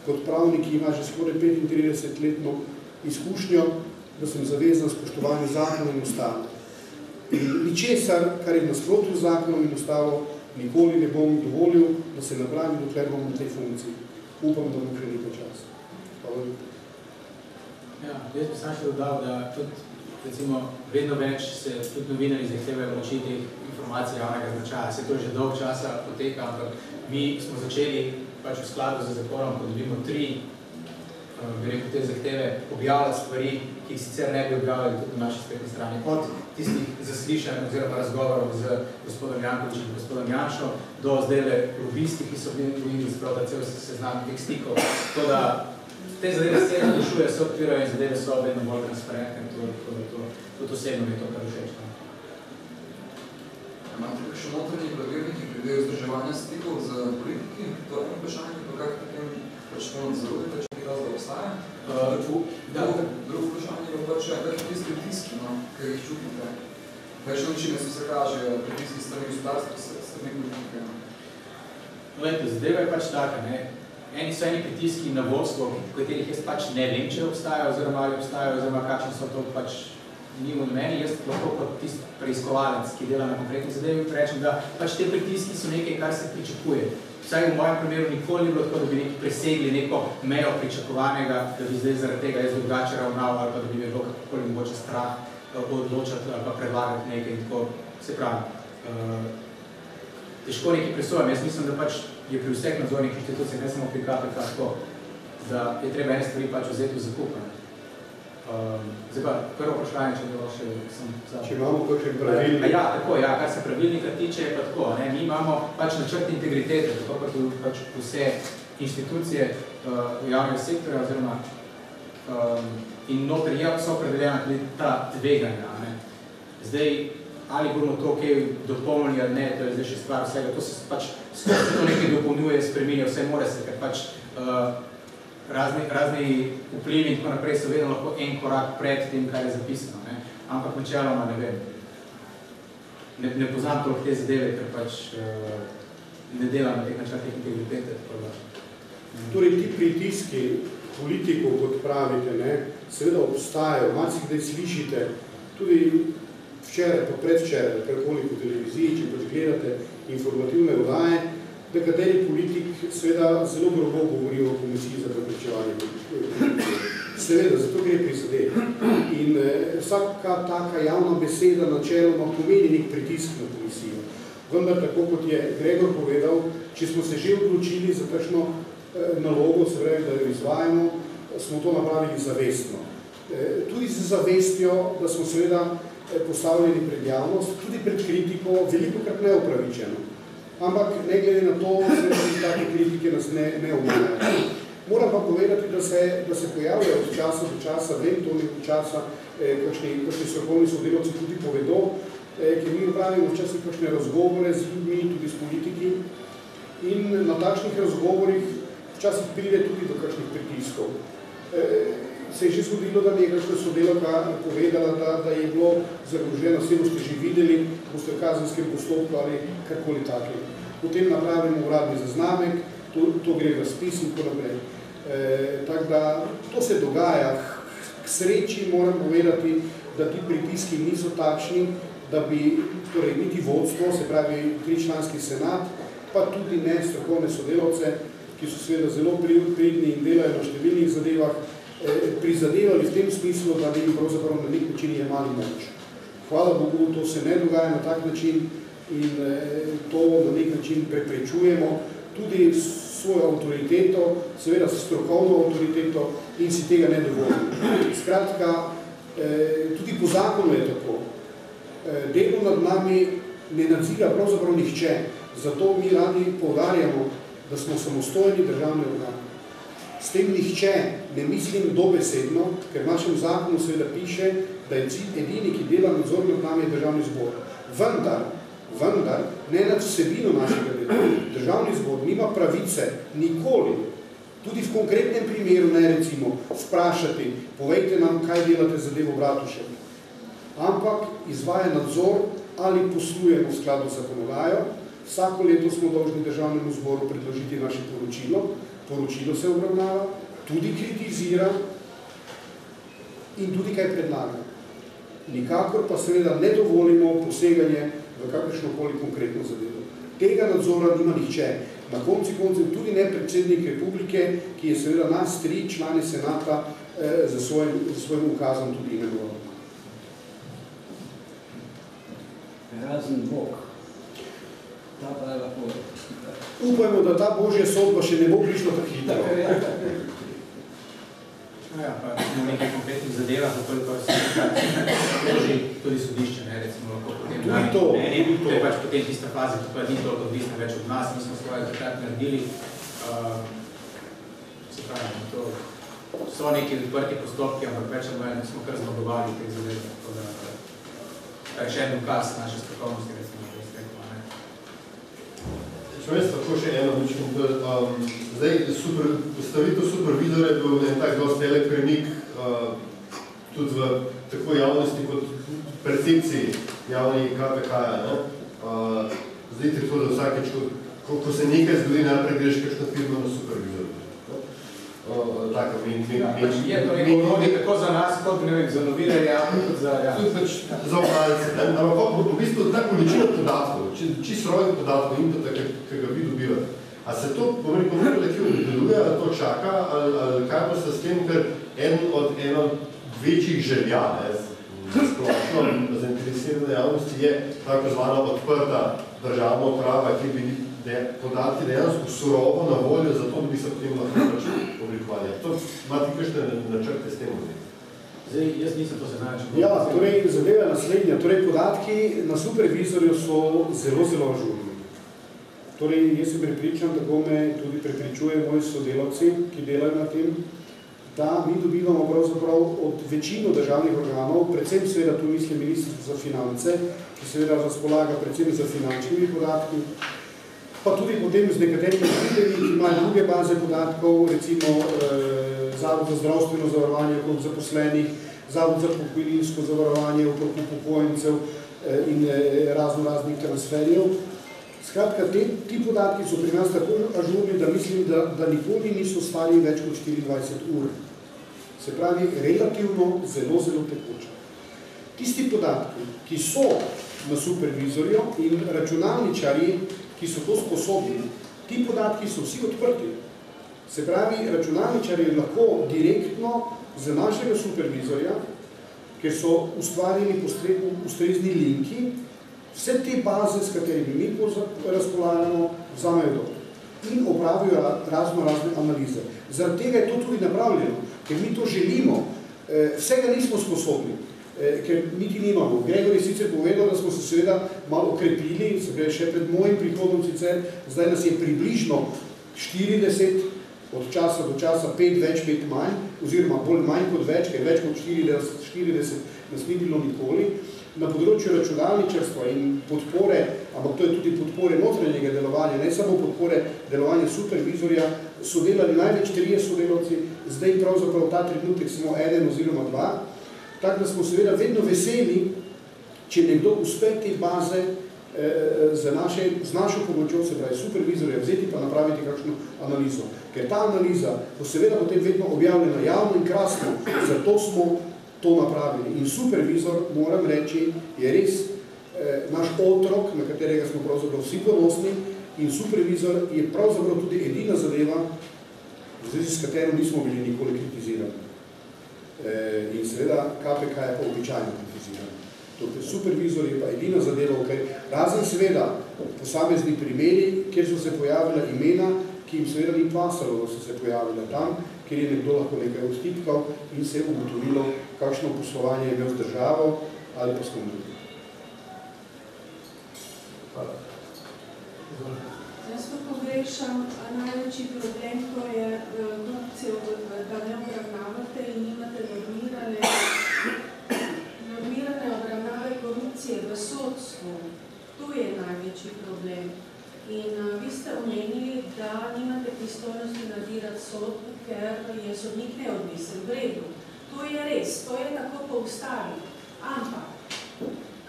kot pravnik, ki ima že skoraj 35-letno izkušnjo, da sem zavezan spoštovanju zakonov in ustave. In ničesar, kar je v nasprotju z zakonom in ustavo, nikoli ne bom dovolil, da se napravi, dokler bom na tej funkciji. Upam, da bom še nekaj časa. Hvala. Ja, jaz bi sam še dodal, da tudi, recimo, vedno več se tudi novinarji zahtevajo moči teh informacij javnega značaja. Se to že dolg časa poteka, ampak mi smo začeli pač v skladu z zakonom, ko dobimo 3 te zahteve, objavljati stvari, ki jih sicer ne bi objavljali tudi na naši spletni strani. Od tistih zaslišanj oziroma razgovorov z gospodom Jankovičem in gospodom Janšo do zdajle lobisti, ki so bili sprota cel seznam teh stikov. To, da te zadeve se razlišuje, se odpirajo in zadeve so vedno bolj transparentne, to osebno je to kar všeč. Imate še notranji pravilniki glede vzdrževanja stikov z politiki? To je vprašanje, pa kako potem pač to nadzorujete, če bi razlog obstaja? Drugo vprašanje je pač, kaj so tisti pritiski, ker jih čutite. Več načine se kažejo pritiski strani gospodarstva, strani politike. Zadeva je pač taka, ne? Eni so eni pritiski na vodstvo, v katerih jaz pač ne vem, če obstajajo, oziroma kakšni so to pač njim od meni. Jaz lahko kot tisti preiskovalec, ki dela na konkretni zadevi, rečem, da pač te pritiski so nekaj, kar se pričakuje. Vsaj v mojem primeru nikoli ni bilo tako, da bi neki presegli neko mejo pričakovanega, da bi zdaj zaradi tega jaz drugače ravnal ali pa da bi me bilo kakoli mogoče strah odločati ali pa predlagati nekaj in tako. Se pravi, težko nekaj presojam. Jaz mislim, da pač je pri vseh nadzornih inštitucijah, ne samo pri KPK tako, da je treba ene stvari pač vzeti v zakup. Zdaj pa, prvo vprašanje, če bilo še sem zapravo. Če imamo kakšen pravilnik. Ja, tako, ja, kar se pravilnika tiče, je pa tako. Mi imamo pač načrt integritete, tako kot pač vse institucije javnega sektorja, oziroma in noter je so opredeljena tudi ta tveganja. Zdaj, ali bomo to kaj dopolnili ali ne, to je zdaj še stvar vsega, to se pač skozi to nekaj dopolnjuje, spreminja, vse more se, ker pač razni vplivi in tako naprej so vedno lahko en korak pred tem, kar je zapisano. Ampak načeloma ne vem. Ne poznam toliko te zadeve, ker pač ne delam na teh načrtih integritete. Torej, ti pritiski politikov, kot pravite, seveda obstajajo, marsikdaj slišite, tudi včeraj, pa predvčeraj, karkoli po televiziji, če pač gledate informativne oddaje, da kateri politik seveda zelo grobo govori o komisiji za preprečevanje korupcije. Seveda, zato gre prizadeti. In vsaka taka javna beseda načeloma pomeni nek pritisk na komisijo. Vendar, tako kot je Gregor povedal, če smo se že odločili za takšno nalogo, se pravi, da jo izvajamo, smo to napravili zavestno. Tudi z zavestjo, da smo seveda postavljeni pred javnost, tudi pred kritiko, velikokrat neupravičeno. Ampak ne glede na to, se take kritike nas ne omenjajo. Moram pa povedati, da se pojavljajo od časa do časa, vem toliko časa, kakšni strokovni sodelavci tudi povedo, ker mi upravimo včasih kakšne razgovore z ljudmi, tudi s politiki. In na takšnih razgovorih včasih pride tudi do kakšnih pritiskov. Se je že zgodilo, da mi je kakšna sodelavka povedala, da je bilo zagroženo, vse boste že videli, boste v kazenskem postopku ali karkoli take. Potem napravimo uradni zaznamek, to gre v spis in tako naprej. Tako da to se dogaja. K sreči moram povedati, da ti pritiski niso takšni, da bi torej niti vodstvo, se pravi tričlanski senat, pa tudi ne strokovne sodelavce, ki so seveda zelo pridni in delajo na številnih zadevah, prizadevali v tem smislu, da bi pravzaprav na nek način jemali moč. Hvala Bogu, to se ne dogaja na tak način in to na nek način preprečujemo tudi svojo avtoriteto, seveda strokovno avtoriteto in si tega ne dovolimo. Skratka, tudi po zakonu je tako. Delo nad nami ne nadzira pravzaprav nihče, zato mi radi poudarjamo, da smo samostojni državni organi. S tem nihče ne mislim dobesedno, ker v našem zakonu seveda piše, da je edini, ki dela nadzor nad nami, je državni zbor. Vendar, ne nad vsebino našega dela. Državni zbor nima pravice nikoli, tudi v konkretnem primeru ne recimo vprašati, povejte nam, kaj delate zadevo Bratušek. Ampak izvaja nadzor, ali poslujemo v skladu z zakonodajo, Vsako leto smo dolžni državnemu zboru predložiti naše poročilo. Poročilo se obravnava, tudi kritizira in tudi kaj predlaga. Nikakor pa seveda ne dovolimo poseganje v kakršnokoli konkretno zadevo. Tega nadzora nima nihče. Na konci koncev tudi ne predsednik republike, ki je seveda nas 3 člane senata za svojim ukazom tudi imenoval. Razen Bog. Ta pa je lahko. Upajmo, da ta božja sodba še ne bo prišla tako hitro. Ja, pa v nekaj konkretnih zadevah, koliko se vloži tudi sodišče, ne, recimo lahko potem tudi to. To je pač potem tista faza, ki pa ni toliko odvisna več od nas, mi smo svoje takrat naredili. Se pravi, to so neki odprti postopki, ampak več ali manj smo kar zmagovali teh zadev, tako da je še en dokaz naše strokovnosti, recimo, da je stekla, ne. Če jaz tako še eno ličim, zdaj postavitev supervizora je bil en tak dosti velik premik tudi v tako javnosti kot percepciji javnih KPK-ja. Zdaj je to, da vsakeč, ko se nekaj zgodi, najprej greš kakšno firmo na supervizor. Je to neko orodje tako za nas, kot za novinarje, kot za... Za obrazce. Ampak v bistvu ta količina podatkov, čisto rojnih podatkov, inputa, ki ga vi dobivate. A se to, bom rekel, nekaj deluje, ali to čaka, ali kaj pa se s tem, ker eno od večjih želja, splošno zainteresirane javnosti je tako zvana odprta državna uprava, ki bi podatki dejansko surovo na voljo, zato da bi se potem lahko oblikovali. To imate kakšne načrte s tem? Zdaj, jaz nisem to seznačil. Ja, torej, zadeva je naslednja. Torej, podatki na supervizorju so zelo, zelo ažurni. Torej, jaz sem prepričan, tako me tudi prepričujejo moji sodelavci, ki delajo na tem, da mi dobivamo pravzaprav od večino državnih organov, predvsem seveda tu mislim Ministrstvo za finance, ki seveda razpolaga predvsem za finančnimi podatki, pa tudi potem z nekaterimi videli, ki imajo druge baze podatkov, recimo Zavod za zdravstveno zavarovanje okrog zaposlenih, Zavod za pokojninsko zavarovanje okrog upokojencev in raznih transferjev. Skratka, ti podatki so pri nas tako ažurni, da mislim, da nikoli niso stari več kot 24 ur. Se pravi, relativno zelo, zelo tekoče. Tisti podatki, ki so na supervizorju in računalničarji, ki so to sposobni, ti podatki so vsi odprti. Se pravi, računalničarji lahko direktno z našega supervizorja, ker so ustvarjeni ustrezni linki, vse te baze, s katerimi mi razpolagamo, vzamejo dol in opravijo razne analize. Zaradi tega je to tudi napravljeno, ker mi to želimo, vsega nismo sposobni, ker niti nimamo. Gregor je sicer povedal, da smo se seveda malo okrepili, se pravi še pred mojim prihodom sicer, zdaj nas je približno 40, od časa do časa 5 več, 5 manj, oziroma bolj manj kot več, ker več kot 40 nas ni bilo nikoli. Na področju računalničarstva in podpore, ampak to je tudi podpore notranjega delovanja, ne samo podpore delovanja supervizorja, so delali največ 3 sodelavci, zdaj pravzaprav ta trenutek samo 1 oziroma 2. Tako da smo seveda vedno veseli, če nekdo uspe te baze z našo pomočjo, se pravi supervizorja, vzeti pa napraviti kakšno analizo. Ker ta analiza bo seveda potem vedno objavljena javno in krasno, zato smo to napravili. In supervizor, moram reči, je res naš otrok, na katerega smo pravzaprav vsi ponosni, in supervizor je pravzaprav tudi edina zadeva, s katero nismo bili nikoli kritizirani. In seveda KPK je pa običajno kritizirani. Supervizor je pa edina zadeva, razen seveda posamezni primeri, kjer so se pojavila imena, ki jim seveda ni pasalo, da so se pojavila tam, kjer je nekdo lahko nekaj odtipkal in se je ugotovilo, kakšno poslovanje je imel z državo ali pa s kom drugim. Hvala. Jaz pa pogrešam največji problem, ko je korupcijo, da ne obravnavate in nimate normirane obravnave korupcije v sodstvu. To je največji problem. In vi ste omenili, da nimate pristojnosti nadzirati sodbo, ker je sodnik neodvisen. V redu. To je res, to je tako po ustavi. Ampak,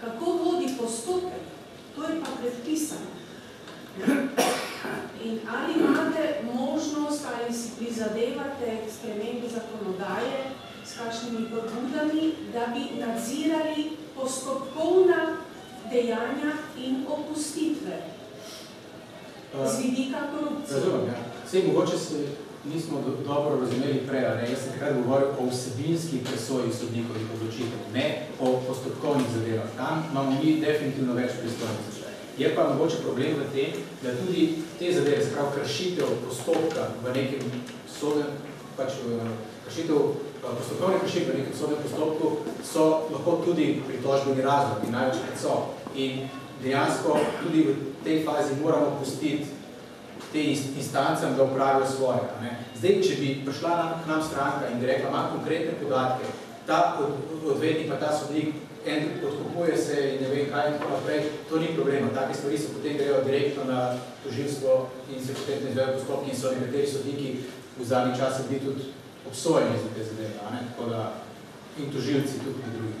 kako vodi postopek, to je pa predpisano. In ali imate možnost, ali si prizadevate spremembe zakonodaje s kakšnimi pobudami, da bi nadzirali postopkovna dejanja in opustitve z vidika korupcije? Razumem, ja. Sej mogoče se nismo dobro razumeli prej, ne? Jaz sem takrat govoril o vsebinski presoji sodnikovih odločitev, ne o postopkovnih zadevah. Tam imamo mi definitivno več pristojnosti. Je pa mogoče problem v tem, da tudi te zadeve, se pravi kršitev postopka v nekem sodnem, postopkovne kršitev v nekem sodnem postopku so lahko tudi pritožbeni razlog in največkrat so. In dejansko tudi v tej fazi moramo pustiti te instancam, da upravijo svojega. Zdaj, če bi prišla k nam stranka in bi rekla, ima konkretne podatke, ta odvetnik pa ta sodnik odkupuje se in ne vem kaj in tako naprej, to ni problema. Take stvari se potem grejo direktno na tožilstvo in se potem izvejo postopki in so nekateri sodniki v zadnjih časih bili tudi obsojeni za te zadeve, tako da in tožilci tudi drugi,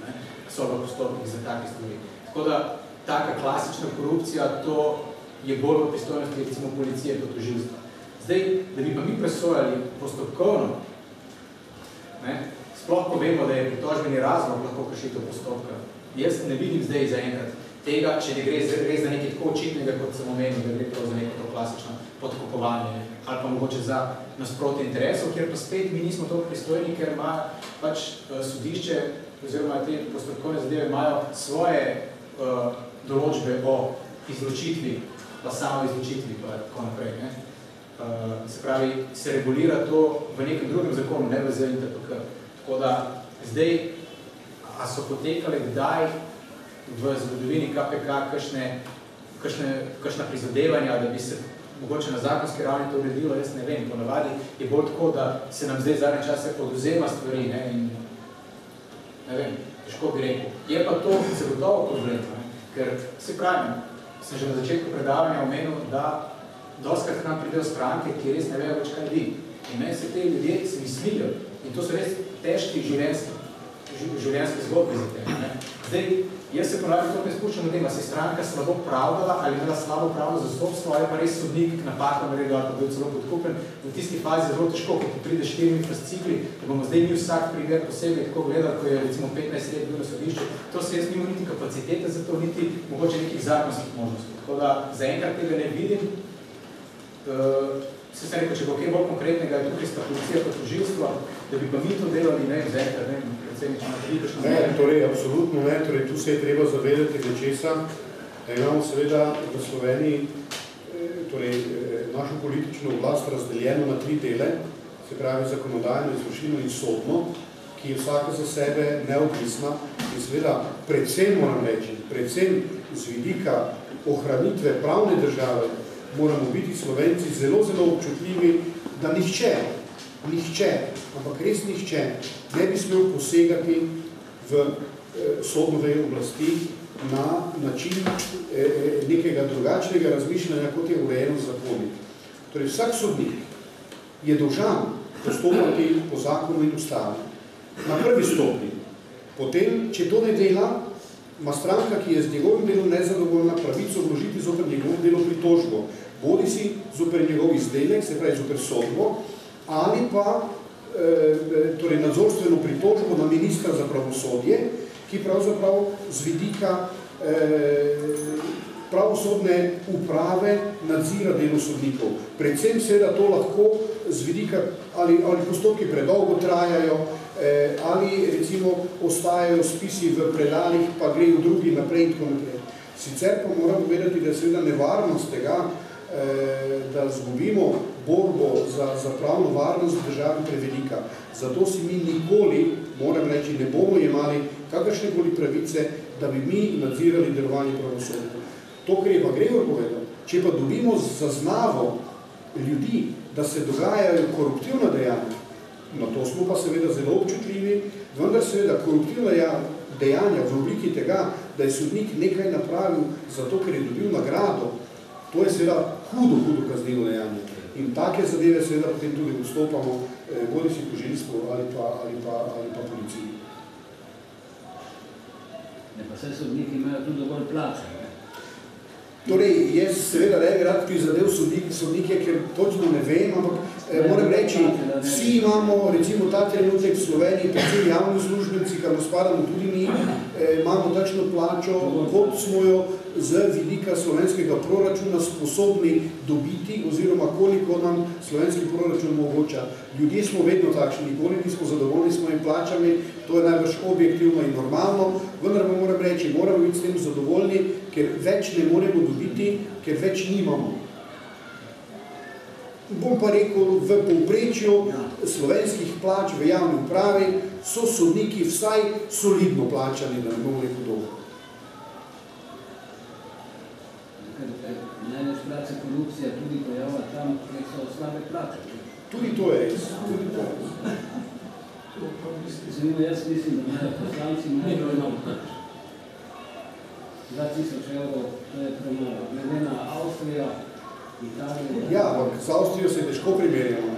so v postopkih za take stvari. Tako da taka klasična korupcija, to je bolj v pristojnosti recimo policije kot tožilstva. Zdaj, da bi pa mi presojali postopkovno, sploh ko vemo, da je pritožbeni razlog lahko kršitev postopka. Jaz ne vidim zdaj zaenkrat tega, če ne gre res za nekaj tako očitnega, kot sem omenil, da gre prav za neko to klasično podkupovanje ali pa mogoče za nasprotje interesov, kjer pa spet mi nismo toliko pristojni, ker ima pač sodišče oziroma te postopkovne zadeve imajo svoje določbe o izločitvi, pa samo izločitvi, pa tako naprej. Se pravi, se regulira to v nekem drugem zakonu, ne v ZNTPK. Tako da zdaj, a so potekale kdaj v zgodovini KPK kakšna prizadevanja, da bi se mogoče na zakonski ravni to uredilo, jaz ne vem, ponavadi je bolj tako, da se nam zdaj zadnje čase odvzema stvari, in ne vem, težko bi rekel. Je pa to zagotovo problem, ker se pravim, sem že na začetku predavanja omenil, da dostakrat k nam pridejo stranke, ki res ne vejo več kaj bi. In meni se te ljudje se mi smilijo. In to so res težki življenjske zgodbe za te. Zdaj, jaz se ponavljam to ne spuščam o tem, a se stranka slabo pravdala ali imela slabo pravdo za zastopstvo, ali pa res sodnik napako naredil ali pa bil celo podkupen. V tisti fazi je zelo težko, ko ti pride 4 fascikli, da bomo zdaj mi vsak primer posebej tako gledali, ko je recimo 15 let bil na sodišču. To se jaz nima niti kapacitete za to, niti mogoče nekih zakonskih možnosti. Tako da zaenkrat tega ne vidim. Se sem rekel, če bo kaj bolj konkretnega, je tukaj sta policija kot tožilstvo, da bi pa mi to delali, ne vem, zaenkrat, ne vem, predsednič, na kritično. Ne, torej, absolutno ne, torej tu se je treba zavedati nečesa, da imamo seveda v Sloveniji torej, našo politično oblast razdeljeno na 3 dele, se pravi zakonodajno, izvršilno in sodno, ki je vsaka za sebe neodvisna in seveda predvsem, moram reči, predvsem z vidika ohranitve pravne države, moramo biti Slovenci zelo, zelo občutljivi, da nihče, ampak res nihče, ne bi smel posegati v sodno vejo oblasti na način nekega drugačnega razmišljanja, kot je urejeno v zakonu. Torej, vsak sodnik je dolžan postopati po zakonu in ustavi. Na prvi stopnji. Potem, če to ne dela, ima stranka, ki je z njegovim delom nezadovoljna, pravico vložiti zoper njegovo delo pritožbo. Bodi si zoper njegov izdelek, se pravi zoper sodbo, ali pa torej nadzorstveno pritožbo na ministra za pravosodje, ki pravzaprav z vidika pravosodne uprave nadzira delo sodnikov. Predvsem seveda to lahko z vidika, ali postopki predolgo trajajo, ali recimo ostajajo spisi v predalih, pa grejo drugi naprej in tako naprej. Sicer pa moramo vedeti, da je seveda nevarnost tega, da zgubimo borbo za pravno varnost državi prevelika. Zato si mi nikoli, moram reči, ne bomo jemali kakršnekoli pravice, da bi mi nadzirali delovanje pravosodja. To, kar je pa Gregor povedal, če pa dobimo zaznavo ljudi, da se dogajajo koruptivna dejanja, na to smo pa seveda zelo občutljivi, vendar seveda koruptivna dejanja v obliki tega, da je sodnik nekaj napravil zato, ker je dobil nagrado, to je seveda hudo kaznivo dejanje. In take zadeve seveda potem tudi vstopamo, bodi si tožilstvo ali pa policiji. Ne, pa vse sodniki imajo tudi dovolj plače. Torej, jaz seveda rad prizadev sodnike, ker točno ne vem, ampak moram reči, vsi imamo, recimo ta trenutek v Sloveniji, predvsem javni službenci, kar spadamo tudi mi, imamo takšno plačo, kot smo jo z vidika slovenskega proračuna sposobni dobiti, oziroma koliko nam slovenski proračun omogoča. Ljudje smo vedno takšni, nikoli nismo zadovoljni s svojimi plačami, to je najbrž objektivno in normalno, vendar pa moram reči, moramo biti s tem zadovoljni, ker več ne moremo dobiti, ker več nimamo. Bom pa rekel, v povprečju slovenskih plač v javni upravi so sodniki vsaj solidno plačani, da ne bomo rekel dolgo. Največ se korupcija tudi pojavlja tam, kjer so slabe plače. Tudi to je res. Zanimljivo, jaz mislim, da imajo poslanci malo plač. 2000 evrov, to je premalo. Glede na Avstrijo, Italijo... Ja, ampak s Avstrijo se težko primerjamo.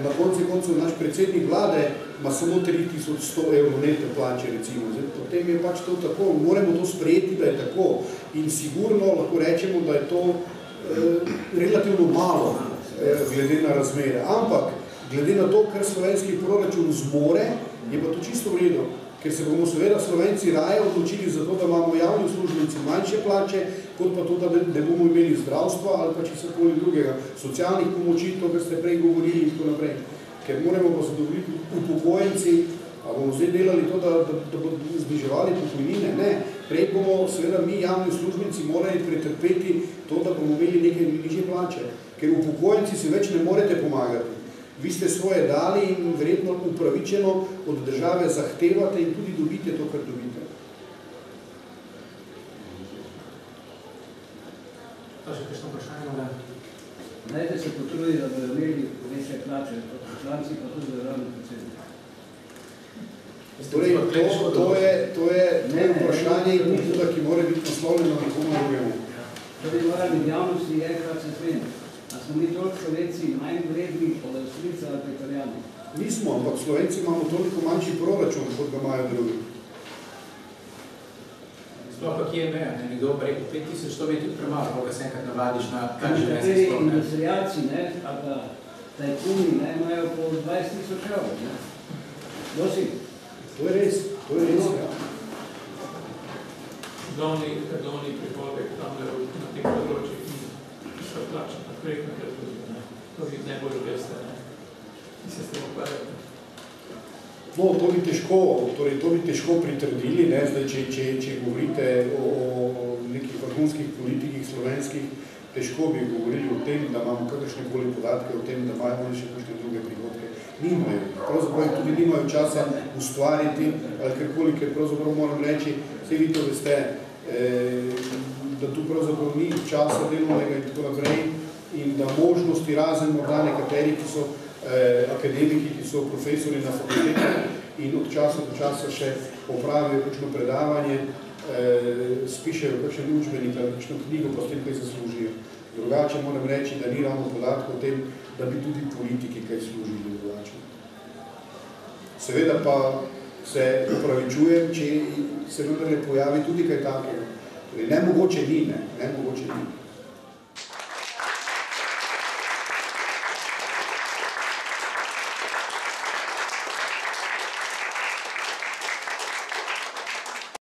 Na koncu naš predsednik vlade ima samo 3100 evrov neto plače, recimo. Potem je pač to tako, moramo to sprejeti, da je tako. In sigurno lahko rečemo, da je to relativno malo, glede na razmere. Ampak, glede na to, kar slovenski proračun zmore, je pa to čisto v redu. Ker se bomo seveda Slovenci raje odločili za to, da imamo javni uslužbenci manjše plače, kot pa to, da ne bomo imeli zdravstva ali pa česarkoli drugega, socialnih pomoči, to, kar ste prej govorili in tako naprej. Ker moramo pa zadovoljiti upokojenci, a bomo zdaj delali to, da bodo zniževali pokojnine. Ne, prej bomo seveda mi javni uslužbenci morali pretrpeti to, da bomo imeli nekaj nižje plače. Ker upokojenci si več ne morete pomagati. Vi ste svoje dali in verjetno upravičeno od države zahtevate in tudi dobite to, kar dobite. To še kakšno vprašanje? Dajte se potrudi, da bodo imeli večje plače, poslanci pa tudi državni predsednik. Torej, to je vprašanje in pobuda, ki mora biti naslovljeno nekomu drugemu. To bi morali v javnosti enkrat se zmeniti. A smo mi toliko Slovenci manj vredni od Avstrijca ali pa Italijani? Nismo, ampak Slovenci imamo toliko manjši proračun, kot ga imajo drugi. Sploh pa kje je meja? Nekdo pa rekel 5000, to mi je tudi premalo, koga se enkrat navadiš na kaj življenjski sploh. Industrijalci, ali pa tajkuni, imajo po 20 000 evrov. Dosi? To je res, ja. Glavni prihodek tam na tem področju, ki so plačeni na projektno razvoju. To bi najbolj veste, ki se s tem ukvarjate. No, to bi težko pritrdili, zdaj, če govorite o nekih vrhunskih politikih slovenskih, težko bi govorili o tem, da imamo kakršnekoli podatke o tem, da imajo oni še kakšne druge prihodke. Nimajo. Pravzaprav tudi nimajo časa ustvariti, ali karkoli, ker pravzaprav moram reči, vse vi to veste, da tu pravzaprav ni časa delovnega in tako naprej in da možnosti razen morda nekateri, ki so akademiki, ki so profesori na fakulteti in od časa do časa še opravijo kakšno predavanje, spišejo kakšen učbenik ali kakšno knjigo, pa s tem kaj zaslužijo. Drugače moram reči, da ni ravno podatkov o tem, da bi tudi politiki kaj služili drugače. Seveda pa se upravičujem, če se vendarle pojavi tudi kaj takega. Nemogoče ni,